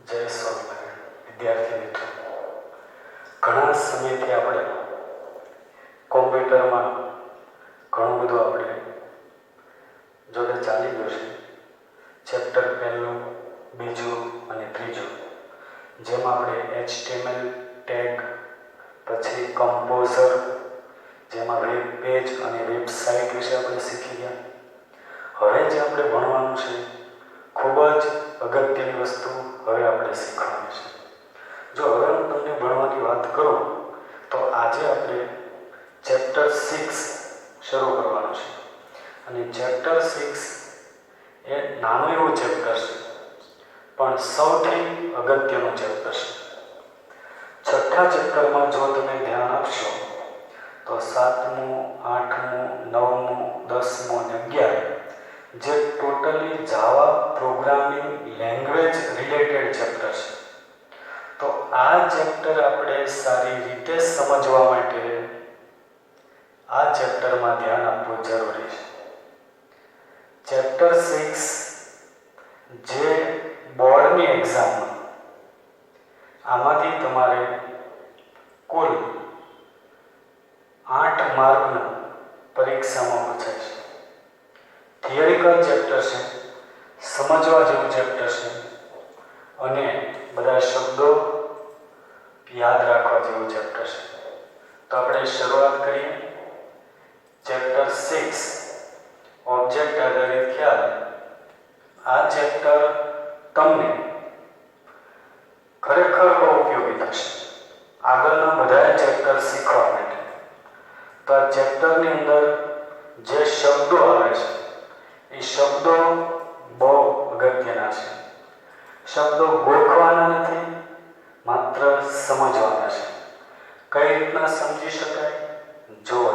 જય સ્વામિનારાયણ. વિદ્યાર્થી મિત્રો, ઘણા સમયથી આપણે કોમ્પ્યુટરમાં ઘણું બધું આપણે જોડે ચાલી ગયું છે. ચેપ્ટર પહેલું, બીજું અને ત્રીજું, જેમાં આપણે HTML ટેગ, પછી કમ્પોઝર, જેમાં વેબ પેજ અને વેબસાઇટ વિશે આપણે શીખી ગયા. હવે જે આપણે ભણવાનું છે ખૂબ જ અગત્યની વસ્તુ હવે આપણે શીખવાની છે. જો હવે હું તમને ભણવાની વાત કરું તો આજે આપણે ચેપ્ટર 6 શરૂ કરવાનું છે. અને ચેપ્ટર 6 એ નાનું એવું ચેપ્ટર છે, પણ સૌથી અગત્યનું ચેપ્ટર છે. છઠ્ઠા ચેપ્ટરમાં જો તમે ધ્યાન આપશો તો 7મું, 8મું, 9મું, 10મું અને 11 જે ટોટલી જાવા પ્રોગ્રામિંગ લેંગ્વેજ રિલેટેડ ચેપ્ટર છે. તો આ ચેપ્ટર આપણે સારી રીતે સમજવા માટે આ ચેપ્ટરમાં ધ્યાન આપવું જરૂરી છે. ચેપ્ટર 6 જે બોર્ડની એક્ઝામમાં આમાંથી તમારે કુલ 8 માર્કનું પરીક્ષામાં પૂછાય છે. થિયરિકલ ચેપ્ટર છે, સમજવા જેવું ચેપ્ટર છે અને બધા શબ્દો યાદ રાખવા જેવું ચેપ્ટર છે. તો આપણે શરૂઆત કરીએ. ચેપ્ટર 6 ઓબ્જેક્ટ આધારિત ખ્યાલ. આ ચેપ્ટર તમને ખરેખર બહુ ઉપયોગી થશે આગળના બધા ચેપ્ટર શીખવા માટે. તો આ ચેપ્ટરની અંદર જે શબ્દો આવે છે એ શબ્દો બહુ અગત્યના છે. શબ્દો ગોખવાના નથી, માત્ર સમજવાના છે. કઈ રીતના સમજી શકાય જુઓ.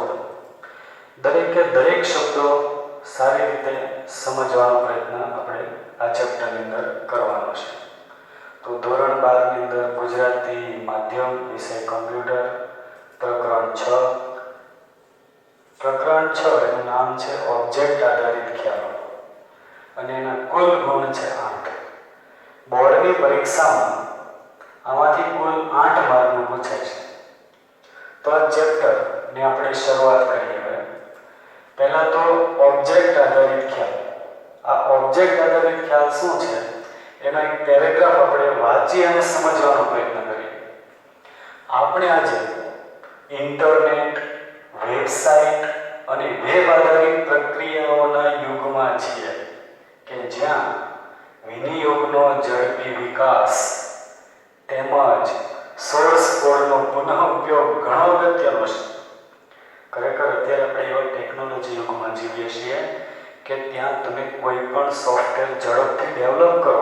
દરેકે દરેક શબ્દો સારી રીતે સમજવાનો પ્રયત્ન આપણે આ ચેપ્ટરની અંદર કરવાનો છે. તો ધોરણ 12 ની અંદર ગુજરાતી માધ્યમ વિષય કમ્પ્યુટર, પ્રકરણ 6. પ્રકરણ 6 એનું નામ છે ઓબ્જેક્ટ આધારિત ખ્યાલો અને એના કુલ ગુણ છે 8. બોર્ડની પરીક્ષામાં આમાંથી કુલ 8 માર્કનું પૂછાય છે. તો આ ચેપ્ટરની આપણે શરૂઆત કરીએ. હવે પહેલા તો ઓબ્જેક્ટ આધારિત ખ્યાલ. આ ઓબ્જેક્ટ આધારિત ખ્યાલ શું છે એનો એક પેરેગ્રાફ આપણે વાંચી અને સમજવાનો પ્રયત્ન કરીએ. આપણે આજે ઇન્ટરનેટ, વેબસાઇટ અને વેબ આધારિત પ્રક્રિયાઓના યુગમાં છીએ કે જ્યાં વિનિયોગનો ઝડપી વિકાસ તેમજ સોર્સ કોડનો પુનઃ ઉપયોગ ઘણો અગત્યનો છે. ખરેખર અત્યારે આપણે એવા ટેકનોલોજી યુગમાં જીવીએ છીએ કે ત્યાં તમે કોઈ પણ સોફ્ટવેર ઝડપથી ડેવલપ કરો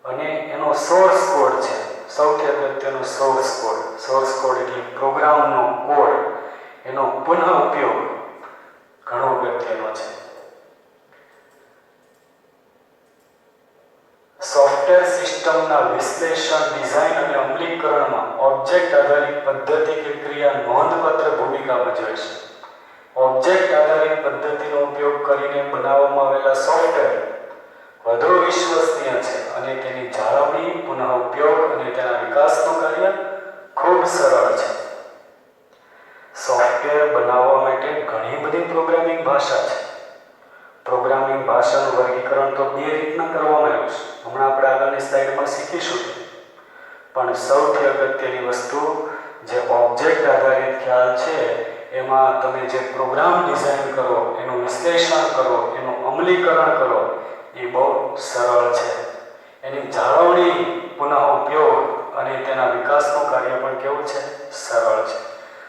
અને એનો સોર્સ કોડ છે, સૌથી અગત્યનો સોર્સ કોડ. સોર્સ કોડ એટલે પ્રોગ્રામનો કોડ, એનો પુનઃ ઉપયોગ ઘણો અગત્યનો છે. સોફ્ટવેર સિસ્ટમના વિશ્લેષણ, ડિઝાઇન અને અમલીકરણમાં ઓબ્જેક્ટ આધારિત પદ્ધતિ કે ક્રિયા નોંધપાત્ર ભૂમિકા ભજવે છે. ઓબ્જેક્ટ આધારિત પદ્ધતિનો ઉપયોગ કરીને બનાવવામાં આવેલા સોફ્ટવેર વધુ વિશ્વસનીય છે અને તેની જાળવણી, પુનઃ ઉપયોગ અને તેના વિકાસનું કાર્ય ખૂબ સરળ છે. સોફ્ટવેર બનાવવા માટે ઘણી બધી પ્રોગ્રામિંગ ભાષા છે. પ્રોગ્રામિંગ ભાષાનું વર્ગીકરણ તો 2 રીતના કરવામાં આવ્યું છે. હમણાં આપણે આગળની સ્લાઇડમાં શીખીશું. પણ સૌથી અગત્યની વસ્તુ જે ઓબ્જેક્ટ આધારિત ખ્યાલ છે એમાં તમે જે પ્રોગ્રામ ડિઝાઇન કરો, એનું વિશ્લેષણ કરો, એનું અમલીકરણ કરો એ બહુ સરળ છે. એની જાળવણી, પુનઃ ઉપયોગ અને તેના વિકાસનું કાર્ય પણ કેવું છે? સરળ છે.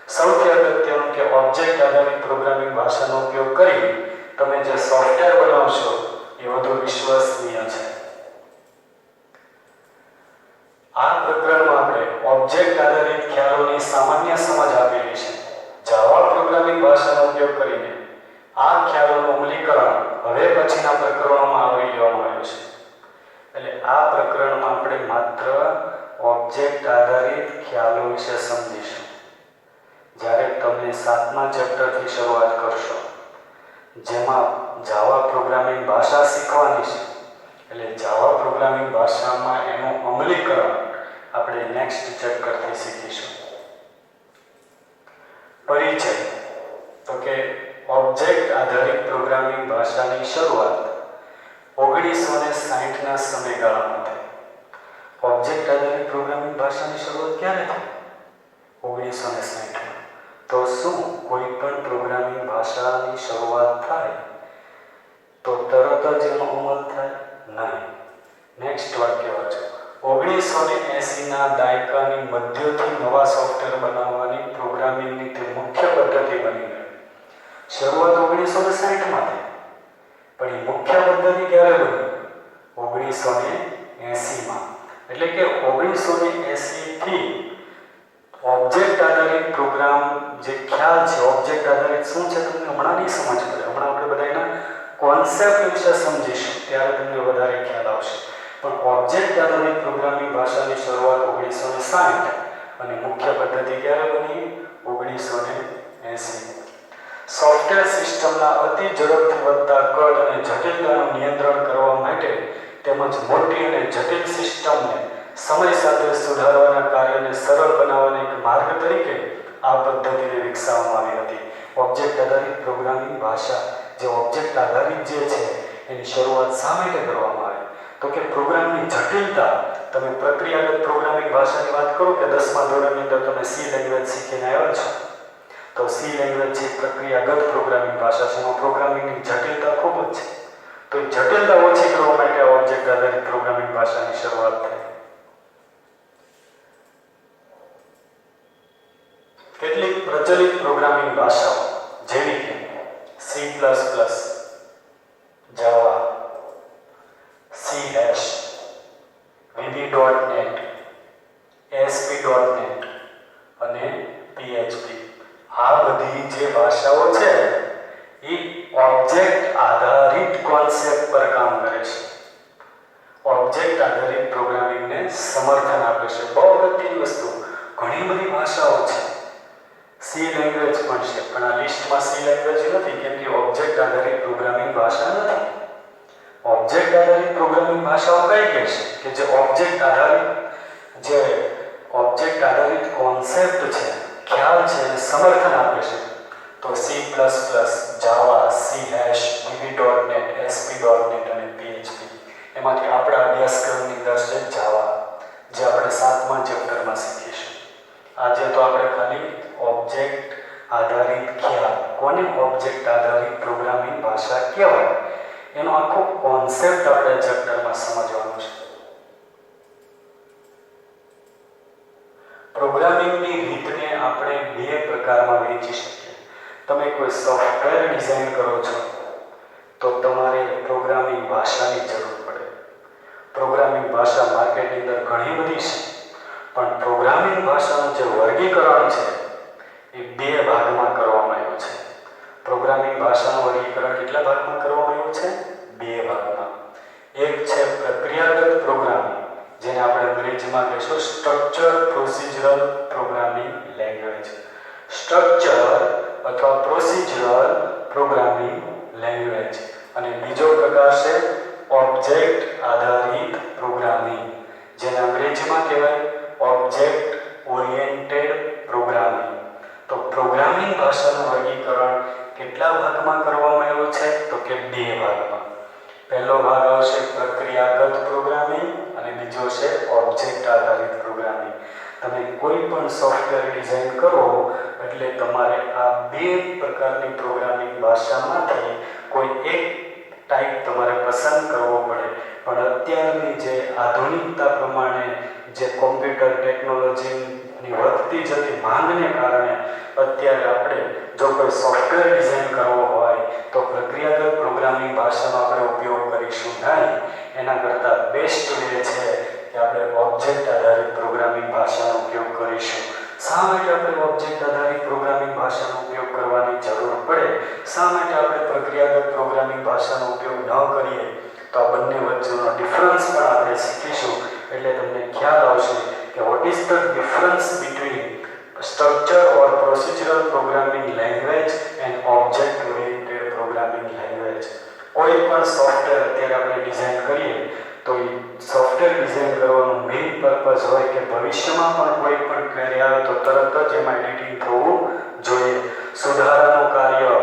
સૌથી અગત્યનું કે ઓબ્જેક્ટ આધારિત પ્રોગ્રામિંગ ભાષાનો ઉપયોગ કરી તમે જે સોફ્ટવેર બનાવશો એ વધુ વિશ્વસનીય છે. આ પ્રકરણમાં આપણે ઓબ્જેક્ટ આધારિત ખ્યાલોની સામાન્ય સમજ આપેલી છે. જાવા પ્રોગ્રામિંગ ભાષાનો ઉપયોગ કરીને આ ખ્યાલોનું અમલીકરણ હવે પછીના પ્રકરણોમાં આવરી લેવામાં આવ્યું છે. એટલે આ પ્રકરણમાં આપણે માત્ર ઓબ્જેક્ટ આધારિત ખ્યાલો વિશે સમજીશું. જ્યારે તમે 7મા ચેપ્ટરથી શરૂઆત કરશો, જેમાં જાવા પ્રોગ્રામિંગ ભાષા શીખવાની છે, એટલે જાવા પ્રોગ્રામિંગ ભાષામાં એનું અમલીકરણ આપણે નેક્સ્ટ ચેપ્ટરથી શીખીશું. પરિચય તો કે ઓબ્જેક્ટ આધારિત પ્રોગ્રામિંગ ભાષાની શરૂઆત 1960ના સમયગાળામાં થઈ. ઓબ્જેક્ટ આધારિત પ્રોગ્રામિંગ ભાષાની શરૂઆત ક્યારે થઈ? 1960માં. તો શું કોઈ પણ પ્રોગ્રામિંગ ભાષાની શરૂઆત થાય તો તરત જ એનો અમલ થાય? નહીં. નેક્સ્ટ વાક્ય વાંચો. 1980ના દાયકાની મધ્યથી નવા સોફ્ટવેર બનાવવાની પ્રોગ્રામિંગની તે મુખ્ય પદ્ધતિ બની ગઈ. શરૂઆત 1960માં થઈ, પણ એ મુખ્ય પદ્ધતિ ક્યારે બની? 1980માં. એટલે કે 1980થી ઓબ્જેક્ટ આધારિત પ્રોગ્રામ જે ખ્યાલ છે, ઓબ્જેક્ટ આધારિત શું છે તમને હમણાં નહીં સમજ પડે. હમણાં આપણે બધા એના કોન્સેપ્ટ વિશે સમજીશું ત્યારે તમને વધારે ખ્યાલ આવશે. પણ ઓબ્જેક્ટ આધારિત પ્રોગ્રામિંગ ભાષાની શરૂઆત 1960 અને મુખ્ય પદ્ધતિ ક્યારે બની? 1980. સોફ્ટવેર સિસ્ટમના અતિ ઝડપથી વધતા કદ અને જટિલતાનું નિયંત્રણ કરવા માટે તેમજ મોટી અને જટિલ સિસ્ટમને સમય સાથે સુધારવાના કાર્યને સરળ બનાવવાના એક માર્ગ તરીકે આ પદ્ધતિને વિકસાવવામાં આવી હતી. ઓબ્જેક્ટ આધારિત પ્રોગ્રામિંગ ભાષા જે ઓબ્જેક્ટ આધારિત જે છે એની શરૂઆત શા માટે કરવામાં આવી? તો કે પ્રોગ્રામની જટિલતા. તમે પ્રક્રિયાગત પ્રોગ્રામિંગ ભાષાની વાત કરો કે 10મા ધોરણની અંદર તમે સી લેંગ્વેજ શીખીને આવ્યા છો, તો સી લેંગ્વેજ છે પ્રક્રિયાગત પ્રોગ્રામિંગ ભાષા છે. એમાં પ્રોગ્રામિંગની જટિલતા ખૂબ જ છે. તો એ જટિલતા ઓછી કરવા માટે ઓબ્જેક્ટ આધારિત પ્રોગ્રામિંગ ભાષાની શરૂઆત થઈ. કેટલીક પ્રચલિત પ્રોગ્રામિંગ ભાષાઓ જેવી કે સી++, જાવા, સી#, VB.NET, ASP.NET અને PHP, આ બધી જે ભાષાઓ છે એ ઓબ્જેક્ટ આધારિત કોન્સેપ્ટ પર કામ કરે છે. ઓબ્જેક્ટ આધારિત પ્રોગ્રામિંગને સમર્થન આપે છે. બહુ અગત્યની વસ્તુ, ઘણી બધી ભાષાઓ છે. સી લેંગ્વેજ પણ છે, પણ આ લિસ્ટમાં સી લેંગ્વેજ નથી કેમ કે ઓબ્જેક્ટ આધારિત પ્રોગ્રામિંગ ભાષા નથી. ઓબ્જેક્ટ આધારિત પ્રોગ્રામિંગ ભાષાઓ કઈ કહે છે કે જે ઓબ્જેક્ટ આધારિત કોન્સેપ્ટ છે, ખ્યાલ છે એને સમર્થન આપે છે. તો સી++, જાવા, સી#, VB.NET, ASP.NET અને PHP. એમાંથી આપણા અભ્યાસક્રમની અંદર છે જાવા, જે આપણે 7મા ચેપ્ટરમાં શીખીશું. આજે તો આપણે ખાલી ઓબ્જેક્ટ આધારિત ખ્યાલ, કોને ઓબ્જેક્ટ આધારિત પ્રોગ્રામિંગ ભાષા કહેવાય, એનો આખો કોન્સેપ્ટ આપણે ચેપ્ટરમાં સમજવાનો છે. પ્રોગ્રામિંગની રીતને આપણે બે પ્રકારમાં વહેંચી શકીએ. તમે કોઈ સોફ્ટવેર ડિઝાઇન કરો છો તો તમારે પ્રોગ્રામિંગ ભાષાની જરૂર પડે. પ્રોગ્રામિંગ ભાષા માર્કેટની અંદર ઘણી બધી છે, પણ પ્રોગ્રામિંગ ભાષાનું જે વર્ગીકરણ છે એ બે ભાગમાં કરવામાં આવ્યું છે. પ્રોગ્રામિંગ ભાષાનું વર્ગીકરણ કેટલા ભાગમાં કરવામાં આવ્યું છે? બે ભાગમાં. એક છે પ્રક્રિયાગત પ્રોગ્રામિંગ, જેને આપણે અંગ્રેજીમાં કહીશું structure procedural programming language. Structure અથવા પ્રોસિજરલ પ્રોગ્રામિંગ લેંગ્વેજ. અને બીજો પ્રકાર છે ઓબ્જેક્ટ આધારિત પ્રોગ્રામિંગ, જેને અંગ્રેજીમાં કહેવાય ઓબ્જેક્ટ ઓરિએન્ટેડ પ્રોગ્રામિંગ. તો પ્રોગ્રામિંગ ભાષાનું વર્ગીકરણ કેટલા ભાગમાં કરવામાં આવ્યું છે? તો કે બે ભાગમાં. પહેલો ભાગ આવશે પ્રક્રિયાગત પ્રોગ્રામિંગ અને બીજો છે ઓબ્જેક્ટ આધારિત પ્રોગ્રામિંગ. તમે કોઈ પણ સોફ્ટવેર ડિઝાઇન કરો એટલે તમારે આ બે પ્રકારની પ્રોગ્રામિંગ ભાષામાંથી કોઈ એક ટાઈપ તમારે પસંદ કરવો પડે. પણ અત્યારની જે આધુનિકતા પ્રમાણે જે કોમ્પ્યુટર ટેકનોલોજીની વધતી જતી માંગને કારણે અત્યારે આપણે જો કોઈ સોફ્ટવેર ડિઝાઇન કરવો હોય તો પ્રક્રિયાગત પ્રોગ્રામિંગ ભાષાનો આપણે ઉપયોગ કરીશું નહીં. એના કરતાં બેસ્ટ વે છે કે આપણે ઓબ્જેક્ટ આધારિત પ્રોગ્રામિંગ ભાષાનો ઉપયોગ કરીશું. શા માટે આપણે ઓબ્જેક્ટ આધારિત પ્રોગ્રામિંગ ભાષાનો ઉપયોગ કરવાની જરૂર પડે? શા માટે આપણે પ્રક્રિયાગત પ્રોગ્રામિંગ ભાષાનો ઉપયોગ ન કરીએ? તો આ બંને વચ્ચેનો ડિફરન્સ પણ આપણે શીખીશું. એટલે તમને ખ્યાલ આવશે કે what is the difference between structure or procedural programming language and object oriented programming language. કોઈ પણ સોફ્ટવેર અત્યારે આપણે ડિઝાઇન કરીએ તો એ સોફ્ટવેર ડિઝાઇન કરવાનું મેઇન પર્પઝ હોય કે ભવિષ્યમાં પણ કોઈ પણ ક્વેરી આવે તો તરત જ એમાં એડિટિંગ થવું જોઈએ. સુધારાનું કાર્ય,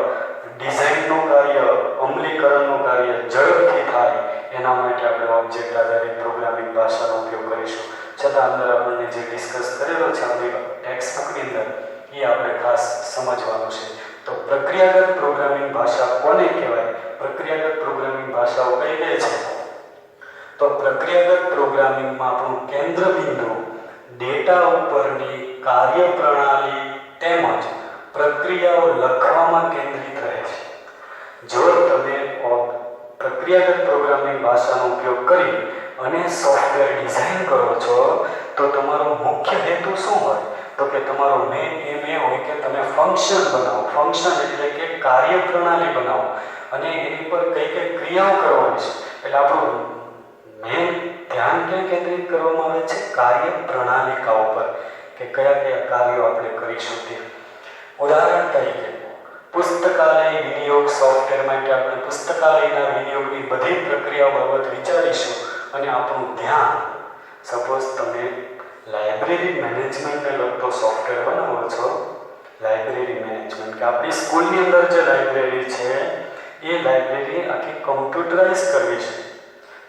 ડિઝાઇનનું કાર્ય, અમલીકરણનું કાર્ય ઝડપથી થાય એના માટે આપણે ઓબ્જેક્ટ આધારિત પ્રોગ્રામિંગ ભાષાનો ઉપયોગ કરીશું. છતાં અંદર આપણને જે ડિસ્કસ કરેલો છે આપણી ટેક્સ્ટબુકની અંદર એ આપણે ખાસ સમજવાનું છે. તો પ્રક્રિયાગત પ્રોગ્રામિંગ ભાષા કોને કહેવાય? પ્રક્રિયાગત પ્રોગ્રામિંગ ભાષાઓ કઈ કઈ છે? તો પ્રક્રિયાગત પ્રોગ્રામિંગમાં આપણું કેન્દ્ર બિંદુ ડેટા ઉપરની કાર્યપ્રણાલી તેમજ પ્રક્રિયાઓ લખવામાં કેન્દ્રિત રહે છે. જો તમે પ્રક્રિયાગત પ્રોગ્રામિંગ ભાષાનો ઉપયોગ કરી અને સોફ્ટવેર ડિઝાઇન કરો છો તો તમારો મુખ્ય હેતુ શું હોય? તો કે તમારો મેઇન એમ એ હોય કે તમે ફંક્શન બનાવો. ફંક્શન એટલે કે કાર્યપ્રણાલી બનાવો અને એની પર કઈ કઈ ક્રિયાઓ કરવાની છે. એટલે આપણું મેઇન ધ્યાન ક્યાં કેન્દ્રિત કરવામાં આવે છે? કાર્યપ્રણાલિકાઓ પર, કે કયા કયા કાર્યો આપણે કરીશું તે. ઉદાહરણ તરીકે પુસ્તકાલય વિનિયોગ સોફ્ટવેર માટે આપણે પુસ્તકાલયના વિનિયોગની બધી પ્રક્રિયાઓ બાબત વિચારીશું અને આપણું ધ્યાન, સપોઝ તમે લાઇબ્રેરી મેનેજમેન્ટને લગતો સોફ્ટવેર બનાવો છો, લાઇબ્રેરી મેનેજમેન્ટ કે આપણી સ્કૂલની અંદર જે લાઇબ્રેરી છે એ લાઇબ્રેરી આખી કમ્પ્યુટરાઇઝ કરવી છે.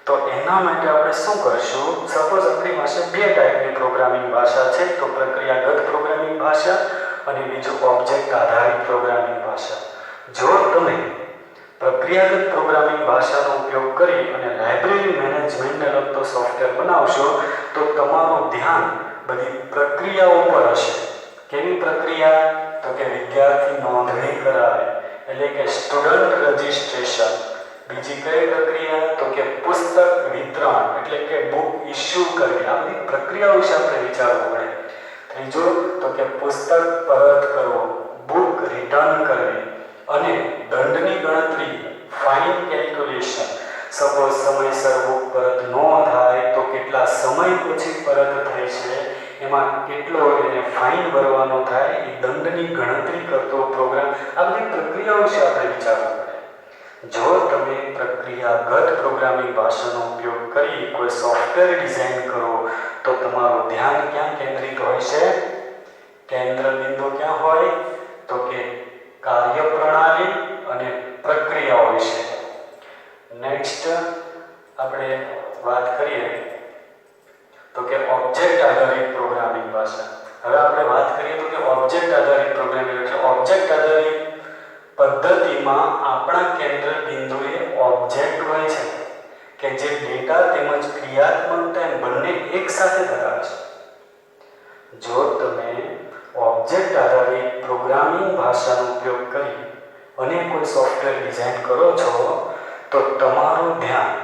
તો એના માટે આપણે શું કરશું? સપોઝ આપણી પાસે બે ટાઈપની પ્રોગ્રામિંગ ભાષા છે, તો પ્રક્રિયાગત પ્રોગ્રામિંગ ભાષા અને બીજું ઓબ્જેક્ટ આધારિત પ્રોગ્રામિંગ ભાષા. જો તમે પ્રક્રિયાગત પ્રોગ્રામિંગ ભાષાનો ઉપયોગ કરી અને લાઇબ્રેરી મેનેજમેન્ટને લગતો સોફ્ટવેર બનાવશો તો તમારું ધ્યાન બધી પ્રક્રિયાઓ પર હશે. કેવી પ્રક્રિયા? તો કે વિદ્યાર્થી નોંધણી કરાવે એટલે કે સ્ટુડન્ટ રજિસ્ટ્રેશન. બીજી કઈ પ્રક્રિયા? તો કે પુસ્તક વિતરણ એટલે કે બુક ઇસ્યુ કરવી. આ બધી પ્રક્રિયાઓ વિશે આપણે વિચારવું પડે. ત્રીજું તો કે પુસ્તક પરત કરવો, બુક રિટર્ન કરવી અને દંડની ગણતરી, ફાઇન કેલ્ક્યુલેશન. સપોઝ સમયસર બુક પરત ન થાય તો કેટલા સમય પછી પરત થાય છે, એમાં કેટલો એને ફાઇન ભરવાનો થાય, એ દંડની ગણતરી કરતો પ્રોગ્રામ. આ બધી પ્રક્રિયાઓ વિશે આપણે વિચારવું પડે. જો તમે પ્રક્રિયાગત પ્રોગ્રામિંગ ભાષાનો ઉપયોગ કરી કોઈ સોફ્ટવેર ડિઝાઇન કરો તો તમારું ધ્યાન ક્યાં કેન્દ્રિત હોય છે? કેન્દ્ર બિંદુ ક્યાં હોય? તો કે કાર્યપ્રણાલી અને પ્રક્રિયાઓ વિશે. નેક્સ્ટ આપણે વાત કરીએ તો કે ઓબ્જેક્ટ આધારિત પ્રોગ્રામિંગ ભાષા. હવે આપણે વાત કરીએ તો કે ઓબ્જેક્ટ આધારિત પ્રોગ્રામિંગ એટલે ઓબ્જેક્ટ આધારિત પદ્ધતિમાં આપણા કેન્દ્ર બિંદુએ ઓબ્જેક્ટ હોય છે કે જે ડેટા તેમજ ક્રિયાત્મકતા બંને એક સાથે ધરાવે છે. જો તમે ઓબ્જેક્ટ આધારિત પ્રોગ્રામિંગ ભાષાનો ઉપયોગ કરી અને કોઈ સોફ્ટવેર ડિઝાઇન કરો છો તો તમારું ધ્યાન,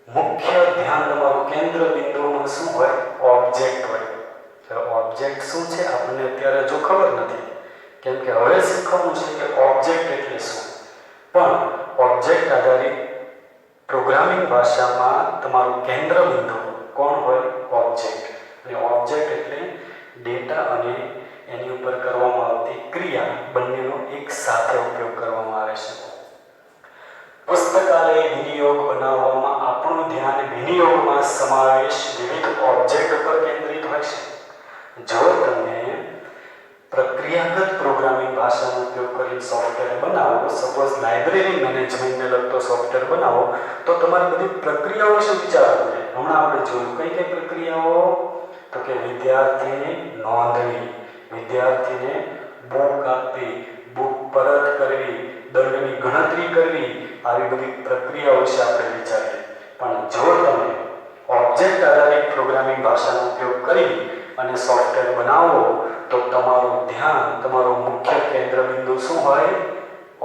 મુખ્ય ધ્યાન તમારું કેન્દ્ર બિંદુમાં શું હોય? ઓબ્જેક્ટ હોય. ઓબ્જેક્ટ શું છે આપણને અત્યારે જો ખબર નથી, કેમ કે હવે શીખવાનું છે કે ઓબ્જેક્ટ એટલે શું. પણ ઓબ્જેક્ટ આધારિત પ્રોગ્રામિંગ ભાષામાં તમારું કેન્દ્ર બિંદુ કોણ હોય? ઓબ્જેક્ટ. અને ઓબ્જેક્ટ એટલે ડેટા અને એની ઉપર કરવામાં આવતી ક્રિયા બંનેનો એક સાથે ઉપયોગ કરવામાં આવે છે. પુસ્તકાલય વિનિયોગ બનાવવામાં આપણું ધ્યાન વિનિયોગમાં સમાવેશ વિવિધ ઓબ્જેક્ટ પર કેન્દ્રિત હોય છે. જો તમે પ્રક્રિયાગત પ્રોગ્રામિંગ ભાષાનો ઉપયોગ કરીને સોફ્ટવેર બનાવો, સપોઝ લાઇબ્રેરી મેનેજમેન્ટને લગતો સોફ્ટવેર બનાવો, તો તમારે બધી પ્રક્રિયાઓ વિશે વિચારવું પડે. હમણાં આપણે જોયું કઈ કઈ પ્રક્રિયાઓ? તો કે વિદ્યાર્થીની નોંધણી, વિદ્યાર્થીને બુક આપવી, બુક પરત કરવી, દંડની ગણતરી કરવી, આવી બધી પ્રક્રિયાઓ વિશે આપણે વિચારીએ. પણ જો તમે ઓબ્જેક્ટ આધારિત પ્રોગ્રામિંગ ભાષાનો ઉપયોગ કરી અને સોફ્ટવેર બનાવો તો તમારું ધ્યાન, તમારું મુખ્ય કેન્દ્ર બિંદુ શું હોય?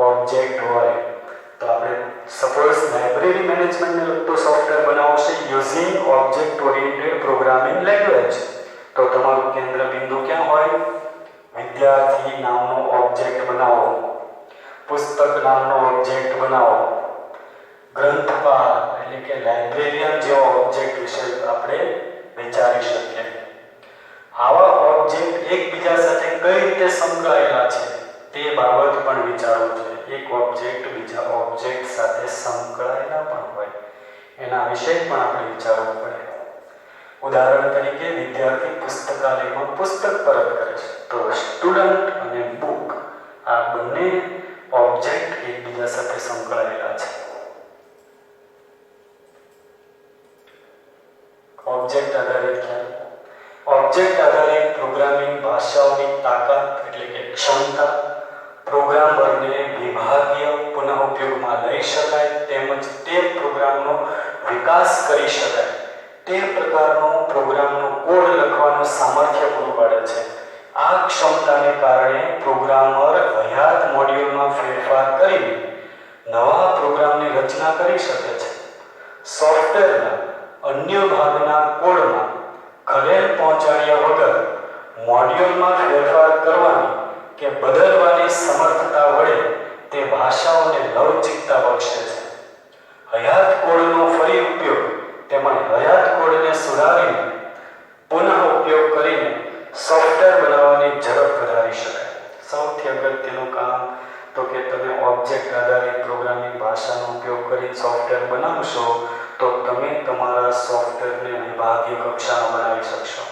ઓબ્જેક્ટ હોય. તો આપણે સપોઝ લાઇબ્રેરી મેનેજમેન્ટને લગતો સોફ્ટવેર બનાવો છે using object oriented programming language, તો તમારું કેન્દ્ર બિંદુ ક્યાં હોય? વિદ્યાર્થી નામનો ઓબ્જેક્ટ બનાવો, પુસ્તક નામનો ઓબ્જેક્ટ બનાવો, ગ્રંથપાલ એટલે કે લાઇબ્રેરિયન જેવા ઓબ્જેક્ટ વિશે આપણે વિચારી શકીએ. આવા ઓબ્જેક્ટ એકબીજા સાથે કઈ રીતે સંકળાયેલા છે તે બાબત પણ વિચારવું જોઈએ. એક ઓબ્જેક્ટ બીજા ઓબ્જેક્ટ સાથે સંકળાયેલા પણ હોય એના વિશે પણ આપણે વિચારવું પડે. ઉદાહરણ તરીકે વિદ્યાર્થી પુસ્તકાલયમાં પુસ્તક પરત કરે છે, તો સ્ટુડન્ટ અને બુક આ બંને ઓબ્જેક્ટ એકબીજા સાથે સંકળાયેલા છે. ઓબ્જેક્ટ આધારિત ખ્યાલ. ઓબ્જેક્ટ આધારિત પ્રોગ્રામિંગ ભાષાઓની તાકાત એટલે કે ક્ષમતા પ્રોગ્રામરને વિભાગીય પુનઃઉપયોગમાં લઈ શકાય તેમજ તે પ્રોગ્રામનો વિકાસ કરી શકાય તે પ્રકારનો પ્રોગ્રામનો કોડ લખવાનું સામર્થ્ય પૂરું પાડે છે. આ ક્ષમતાને કારણે પ્રોગ્રામર હયાત મોડ્યુલમાં ફેરફાર કરીને નવા પ્રોગ્રામની રચના કરી શકે છે. સોફ્ટવેરના અન્ય ભાગના કોડમાં ખલેલ પહોંચાડ્યા વગર મોડ્યુલમાં ફેરફાર કરવાની કે બદલવાની સમર્થતા વડે તે ભાષાઓને લવચિકતા બક્ષે છે. હયાત કોડનો ફરી ઉપયોગ તેમજ હયાત કોડને સુધારીને પુનઃ ઉપયોગ કરીને સોફ્ટવેર બનાવવાની ઝડપ વધારી શકાય. સૌથી અગત્યનું કામ તો કે તમે ઓબ્જેક્ટ આધારિત પ્રોગ્રામિંગ ભાષાનો ઉપયોગ કરીને સોફ્ટવેર બનાવશો તો તમે તમારા સોફ્ટવેરને વિભાગીય કક્ષાનો બનાવી શકશો,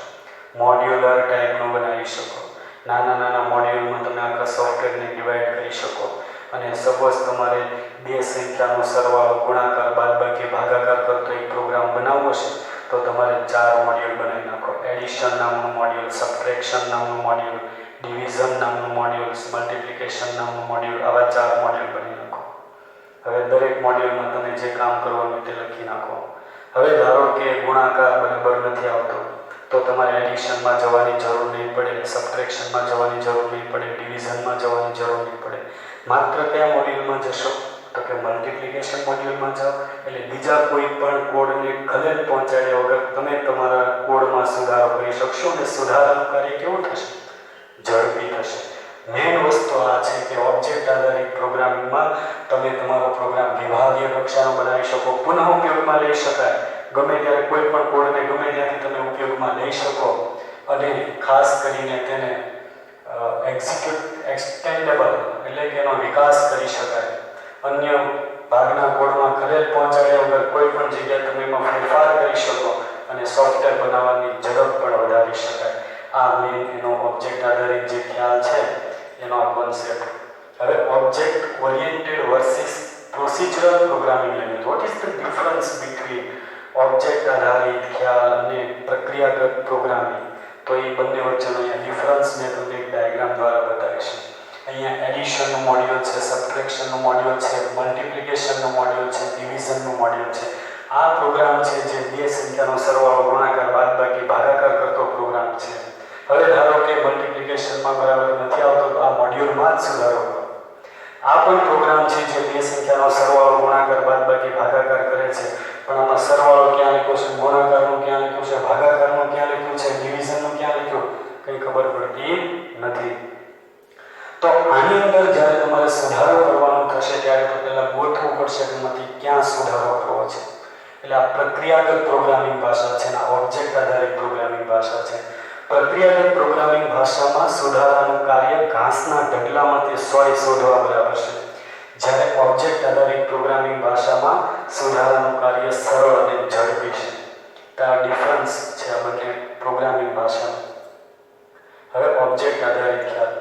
મોડ્યુલર ટાઈપનો બનાવી શકો. નાના નાના મોડ્યુલમાં તમે આખા સોફ્ટવેરને ડિવાઈડ કરી શકો અને સપોઝ તમારે બે સંખ્યાનો સરવાળો ગુણાકાર બાદબાકી ભાગાકાર કરતો એક પ્રોગ્રામ બનાવવો છે તો તમારે 4 મોડ્યુલ બનાવી નાખો. એડિશન નામનું મોડ્યુલ, સબટ્રેક્શન નામનું મોડ્યુલ, ડિવિઝન નામનું મોડ્યુલ, મલ્ટિપ્લિકેશન નામનું મોડ્યુલ, આવા 4 મોડ્યુલ બનાવી નાખો. હવે દરેક મોડ્યુલમાં તમે જે કામ કરવાનું તે લખી નાખો. હવે ધારો કે ગુણાકાર બરાબર નથી આવતો તો તમારે એડિશનમાં જવાની જરૂર નહીં પડે, સબટ્રેક્શનમાં જવાની જરૂર નહીં પડે, ડિવિઝનમાં જવાની જરૂર નહીં પડે. માત્ર કયા મોડ્યુલમાં જશો તો કે મલ્ટિપ્લિકેશન મોડ્યુલમાં જાઓ. એટલે બીજા કોઈ પણ કોડને ખલેલ પહોંચાડ્યા વગર તમે તમારા કોડમાં સુધારો કરી શકશો અને સુધારાનું કાર્ય કેવું થશે? ઝડપી થશે. મેઇન વસ્તુ આ છે કે ઓબ્જેક્ટ આધારિત પ્રોગ્રામિંગમાં તમે તમારો પ્રોગ્રામ વિભાગીય કક્ષાનો બનાવી શકો, પુનઃ ઉપયોગમાં લઈ શકાય. ગમે ત્યારે કોઈ પણ કોડને ગમે ત્યાંથી તમે ઉપયોગમાં લઈ શકો અને ખાસ કરીને તેને એક્સટેન્ડેબલ એટલે કે એનો વિકાસ કરી શકાય. અન્ય ભાગના કોડમાં ખલેલ પહોંચાડ્યા વગર કોઈ પણ જગ્યાએ તમે એમાં ફેરફાર કરી શકો અને સોફ્ટવેર બનાવવાની ઝડપ પણ વધારી શકાય. આ મેઇન એનો ઓબ્જેક્ટ આધારિત જે ખ્યાલ છે એનો આ કોન્સેપ્ટ. હવે object oriented versus procedural programming language. What is the difference between object આધારિત ખ્યાલ અને પ્રક્રિયાગત પ્રોગ્રામિંગ? તો એ બંને વચ્ચેનો અહીંયા ડિફરન્સ મેં તમને એક ડાયાગ્રામ દ્વારા બતાવીશ. અહીંયા એડિશનનું મોડ્યુલ છે, સબટ્રેક્શનનું મોડ્યુલ છે, મલ્ટિપ્લિકેશનનું મોડ્યુલ છે, ડિવિઝનનું મોડ્યુલ છે. આ પ્રોગ્રામ છે જે બે સંખ્યાનો સરવાળો ગુણાકાર બાદબાકી ભાગાકાર કરતો પ્રોગ્રામ છે. હવે ધારો કે મલ્ટિપ્લિકેશનમાં બરાબર નથી આવતો તો આ મોડ્યુલમાં જ સુધારો કરો. આ પણ પ્રોગ્રામ છે જે બે સંખ્યાનો સરવાળો ગુણાકાર બાદબાકી ભાગાકાર કરે છે, પણ આમાં સરવાળો ક્યાં લખ્યો છે, ગુણાકારનું ક્યાં લખ્યું છે, ભાગાકારનું ક્યાં લખ્યું છે, ડિવિઝનનું ક્યાં લખ્યું કંઈ ખબર પડતી નથી. તો આની અંદર જ્યારે તમારે સુધારો કરવાનો થશે ત્યારે તો પહેલાં ગોઠવવું પડશે કે એમાંથી ક્યાં સુધારો કરવો છે. એટલે આ પ્રક્રિયાગત પ્રોગ્રામિંગ ભાષા છે, આ ઓબ્જેક્ટ આધારિત પ્રોગ્રામિંગ ભાષા છે. પ્રક્રિયાગત પ્રોગ્રામિંગ ભાષામાં સુધારાનું કાર્ય ઘાસના ઢગલામાંથી સોય શોધવા બરાબર છે, જ્યારે ઓબ્જેક્ટ આધારિત પ્રોગ્રામિંગ ભાષામાં સુધારાનું કાર્ય સરળ અને ઝડપી છે. તો આ ડિફરન્સ છે આ બંને પ્રોગ્રામિંગ ભાષામાં. હવે ઓબ્જેક્ટ આધારિત ખ્યાલ.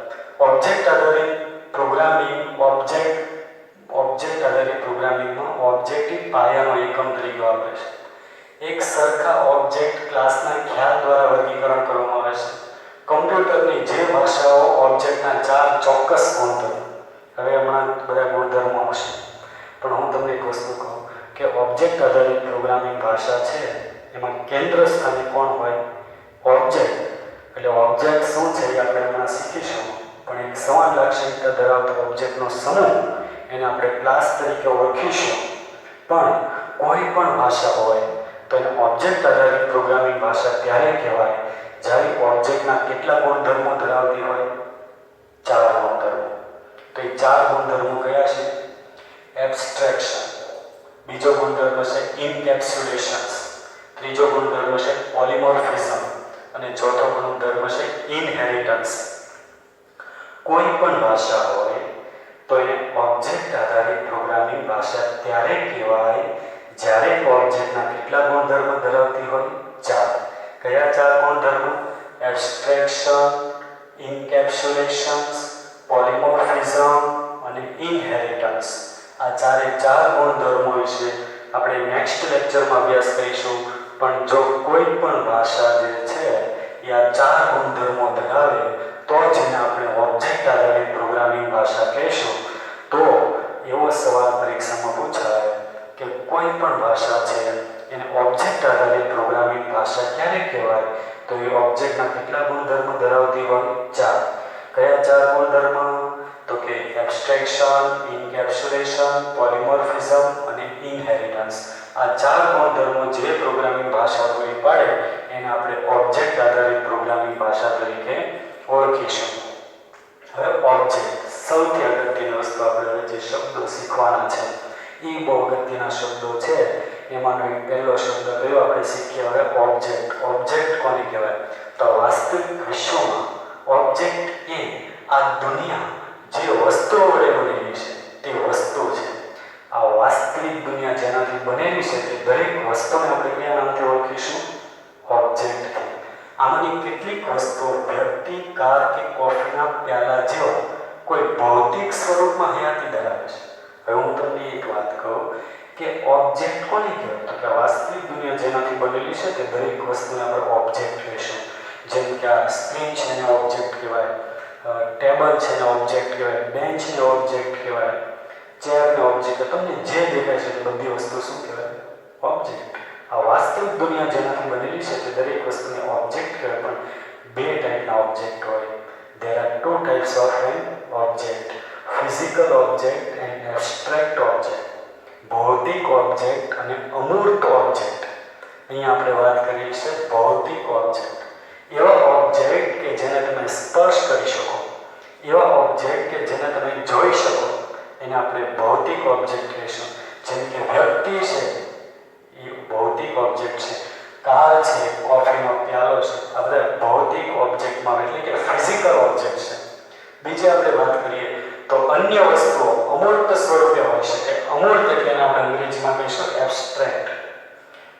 ઓબ્જેક્ટ આધારિત પ્રોગ્રામિંગ ઓબ્જેક્ટ આધારિત પ્રોગ્રામિંગમાં ઓબ્જેક્ટ પાયાનો એકમ તરીકે વાપરે છે. એક સરખા ઓબ્જેક્ટ ક્લાસના ખ્યાલ દ્વારા વર્ગીકરણ કરવામાં આવે છે. કમ્પ્યુટરની જે ભાષાઓ ઓબ્જેક્ટના 4 ચોક્કસ ગુણધર્મો, હવે હમણાં બધા ગુણધર્મો હશે, પણ હું તમને એક વસ્તુ કહું કે ઓબ્જેક્ટ આધારિત પ્રોગ્રામિંગ ભાષા છે એમાં કેન્દ્ર સ્થાને કોણ હોય? ઓબ્જેક્ટ. એટલે ઓબ્જેક્ટ શું છે એ આપણે હમણાં શીખીશું, પણ એક સમાન લાક્ષણિકતા ધરાવતો ઓબ્જેક્ટનો સમૂહ એને આપણે ક્લાસ તરીકે ઓળખીશું. પણ કોઈ પણ ભાષા હોય તો એને ઓબ્જેક્ટ આધારિત પ્રોગ્રામિંગ ભાષા ત્યારે કહેવાય જ્યારે ઓબ્જેક્ટના કેટલા ગુણધર્મો ધરાવતી હોય? 4 ગુણધર્મો. તો એ 4 ગુણધર્મો કયા છે? એબ્સ્ટ્રેક્શન, બીજો ગુણધર્મ છે ઇનકેપ્સ્યુલેશન, ત્રીજો ગુણધર્મ છે પોલિમોર્ફિઝમ અને ચોથો ગુણધર્મ છે ઇનહેરિટન્સ. કોઈ પણ ભાષા હોય તો એને ઓબ્જેક્ટ આધારિત પ્રોગ્રામિંગ ભાષા ત્યારે કહેવાય જ્યારે દરેક ઓબ્જેક્ટના કેટલા ગુણધર્મો ધરાવતી હોય? 4. કયા 4 ગુણધર્મો? એબ્સ્ટ્રેક્શન, ઇન્કેપ્સ્યુલેશન, પોલિમોર્ફિઝમ અને ઇનહેરિટન્સ. આ ચારે 4 ગુણધર્મો વિશે આપણે નેક્સ્ટ લેક્ચરમાં અભ્યાસ કરીશું. પણ જો કોઈ પણ ભાષા જે છે એ આ 4 ગુણધર્મો ધરાવે તો જ એને આપણે ઓબ્જેક્ટ આધારિત પ્રોગ્રામિંગ ભાષા કહીશું. તો એવો સવાલ પરીક્ષામાં પૂછાય કે કોઈ પણ ભાષા છે એને ઓબ્જેક્ટ આધારિત પ્રોગ્રામિંગ ભાષા ક્યારે કહેવાય? તો એ ઓબ્જેક્ટના કેટલા ગુણધર્મો ધરાવતી હોય? 4. કયા 4 ગુણધર્મો? તો કે એબ્સ્ટ્રેક્શન, ઇન્કેપ્સ્યુલેશન, પોલિમોર્ફિઝમ અને ઇનહેરિટન્સ. આ 4 ગુણધર્મો જે પ્રોગ્રામિંગ ભાષા પૂરી પાડે એને આપણે ઓબ્જેક્ટ આધારિત પ્રોગ્રામિંગ ભાષા તરીકે ઓળખીશું. હવે ઓબ્જેક્ટ સૌથી અગત્યની વસ્તુ આપણે જે શબ્દો શીખવાના છે એ બહુ અગત્યના શબ્દો છે. એમાંનો એક પહેલો શબ્દ કયો આપણે શીખીએ? હવે ઓબ્જેક્ટ. ઓબ્જેક્ટ કોને કહેવાય? તો વાસ્તવિક વિશ્વમાં ઓબ્જેક્ટ એ આ દુનિયા જે વસ્તુઓ વડે બનેલી છે તે વસ્તુ છે. આ વાસ્તવિક દુનિયા જેનાથી બનેલી છે તે દરેક વસ્તુને આપણે કયા નામથી ઓળખીશું? ઓબ્જેક્ટથી. આમાંની કેટલીક વસ્તુઓ વ્યક્તિ, કાર કે કોફીના પ્યાલા જેવા કોઈ ભૌતિક સ્વરૂપમાં હયાતી ધરાવે છે. હવે હું તમને એક વાત કહું કે ઓબ્જેક્ટ કોને કહેવાય? તો કે વાસ્તવિક દુનિયા જેનાથી બનેલી છે તે દરેક વસ્તુને આપણે ઓબ્જેક્ટ કહીશું. જેમ કે આ સ્ક્રીન છે એને ઓબ્જેક્ટ કહેવાય, ટેબલ છે એને ઓબ્જેક્ટ કહેવાય, બેન્ચને ઓબ્જેક્ટ કહેવાય, ચેરને ઓબ્જેક્ટ. તમને જે દેખાય છે તે બધી વસ્તુ શું કહેવાય? ઓબ્જેક્ટ. આ વાસ્તવિક દુનિયા જેનાથી બનેલી છે તે દરેક વસ્તુને ઓબ્જેક્ટ કહેવાય. પણ 2 ટાઈપના ઓબ્જેક્ટ હોય. There are 2 types of an object: physical object and abstract object. ભૌતિક ઓબ્જેક્ટ અને અમૂર્ત ઓબ્જેક્ટ. અહીંયા આપણે વાત કરીએ છીએ ભૌતિક ઓબ્જેક્ટ. એવા ઓબ્જેક્ટ કે જેને તમે સ્પર્શ કરી શકો, એવા ઓબ્જેક્ટ કે જેને તમે જોઈ શકો એને આપણે ભૌતિક ઓબ્જેક્ટ કહીશું. જેમ કે વ્યક્તિ છે એ ભૌતિક ઓબ્જેક્ટ છે, કાર છે, કોફીનો પ્યાલો છે, આ બધા ભૌતિક ઓબ્જેક્ટમાં એટલે કે ફિઝિકલ ઓબ્જેક્ટ છે. બીજી આપણે વાત કરીએ તો અન્ય વસ્તુઓ અમૂર્ત સ્વરૂપે હોઈ શકે. અમૂર્ત એટલે એને આપણે અંગ્રેજીમાં કહીશું એબ્સ્ટ્રેક્ટ.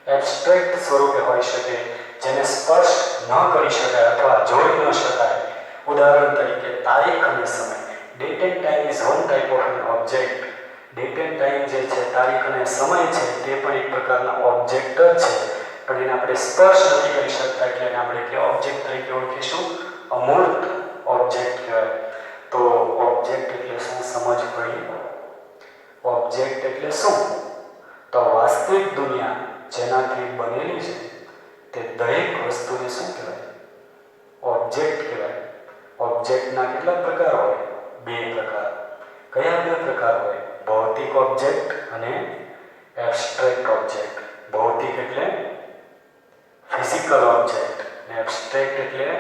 એબ્સ્ટ્રેક્ટ સ્વરૂપે હોઈ શકે જેને સ્પર્શ ન કરી શકાય અથવા જોઈ ન શકાય. ઉદાહરણ તરીકે તારીખ અને સમય. Date end time is one type of N object. Date end time જે છે, તારીખ અને સમય છે તે પણ એક પ્રકારના ઓબ્જેક્ટ જ છે. પણ એને આપણે સ્પર્શ નથી કરી શકતા એટલે એને આપણે કયા ઓબ્જેક્ટ તરીકે ઓળખીશું? અમૂર્ત ઓબ્જેક્ટ કહેવાય. તો ઓબ્જેક્ટ એટલે શું સમજ પડી? ઓબ્જેક્ટ એટલે શું? તો વાસ્તવિક દુનિયા જેનાથી બનેલી છે તે દરેક વસ્તુને શું કહેવાય? ઓબ્જેક્ટ કહેવાય. ઓબ્જેક્ટના કેટલા પ્રકાર હોય? 2 પ્રકાર. કયા 2 પ્રકાર હોય? ભૌતિક ઓબ્જેક્ટ અને એબ્સ્ટ્રેક્ટ ઓબ્જેક્ટ. ભૌતિક એટલે ફિઝિકલ ઓબ્જેક્ટ અને એબ્સ્ટ્રેક્ટ એટલે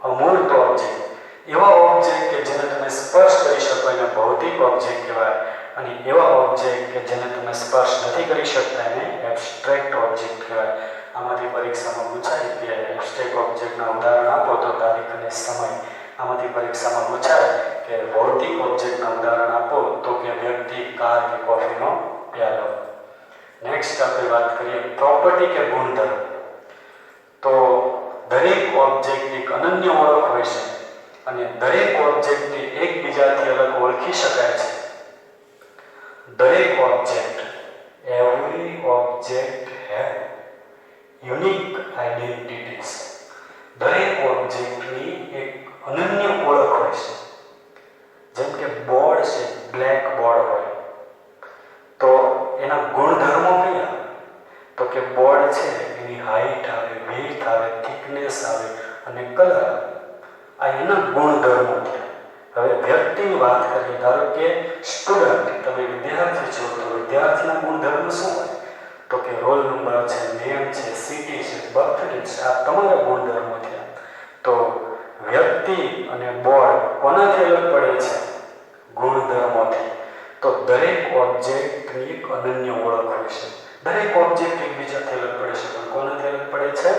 અમૂર્ત ઓબ્જેક્ટ. એવા ઓબ્જેક્ટ કે જેને તમે સ્પર્શ કરી શકો એને ભૌતિક ઓબ્જેક્ટ કહેવાય અને એવા ઓબ્જેક્ટ કે જેને તમે સ્પર્શ નથી કરી શકતા એને એબ્સ્ટ્રેક્ટ ઓબ્જેક્ટ કહેવાય. આમાંથી પરીક્ષામાં પૂછાય કે એબ્સ્ટ્રેક્ટ ઓબ્જેક્ટના ઉદાહરણ આપો તો તારીખ અને સમય. આમાંથી પરીક્ષામાં પૂછાય કે ભૌતિક ઓબ્જેક્ટના ઉદાહરણ આપો તો કે વ્યક્તિ, કાર કે કોફીનો પ્યાલો. નેક્સ્ટ આપણે વાત કરીએ પ્રોપર્ટી કે ગુણધર્મ. તો દરેક ઓબ્જેક્ટ એક અનન્ય ઓળખ હોય છે અને દરેક ઓબ્જેક્ટને એકબીજાથી અલગ ઓળખી શકાય છે. દરેક object, every object have unique identities. દરેક ઓબ્જેક્ટની એક અનન્ય ઓળખ હોય છે. જેમ કે બોર્ડ છે, બ્લેક બોર્ડ હોય તો એના ગુણધર્મો કયા? તો કે બોર્ડ છે એની હાઈટ આવે, વિડ્થ આવે, થિકનેસ આવે અને કલર આવે. આ એના ગુણધર્મો છે. હવે વ્યક્તિની વાત કરીએ, ધારો કે સ્ટુડન્ટ, તમે વિદ્યાર્થી છો તો વિદ્યાર્થીના ગુણધર્મ શું હોય? તો કે રોલ નંબર છે, નેમ છે, સિટી છે, બર્થડે છે, આ તમારા ગુણધર્મો થયા. તો વ્યક્તિ અને બોર્ડ કોનાથી અલગ પડે છે? ગુણધર્મોથી. તો દરેક ઓબ્જેક્ટની એક અનન્ય ઓળખ હોય છે. દરેક ઓબ્જેક્ટ એકબીજાથી અલગ પડે છે પણ કોનાથી અલગ પડે છે?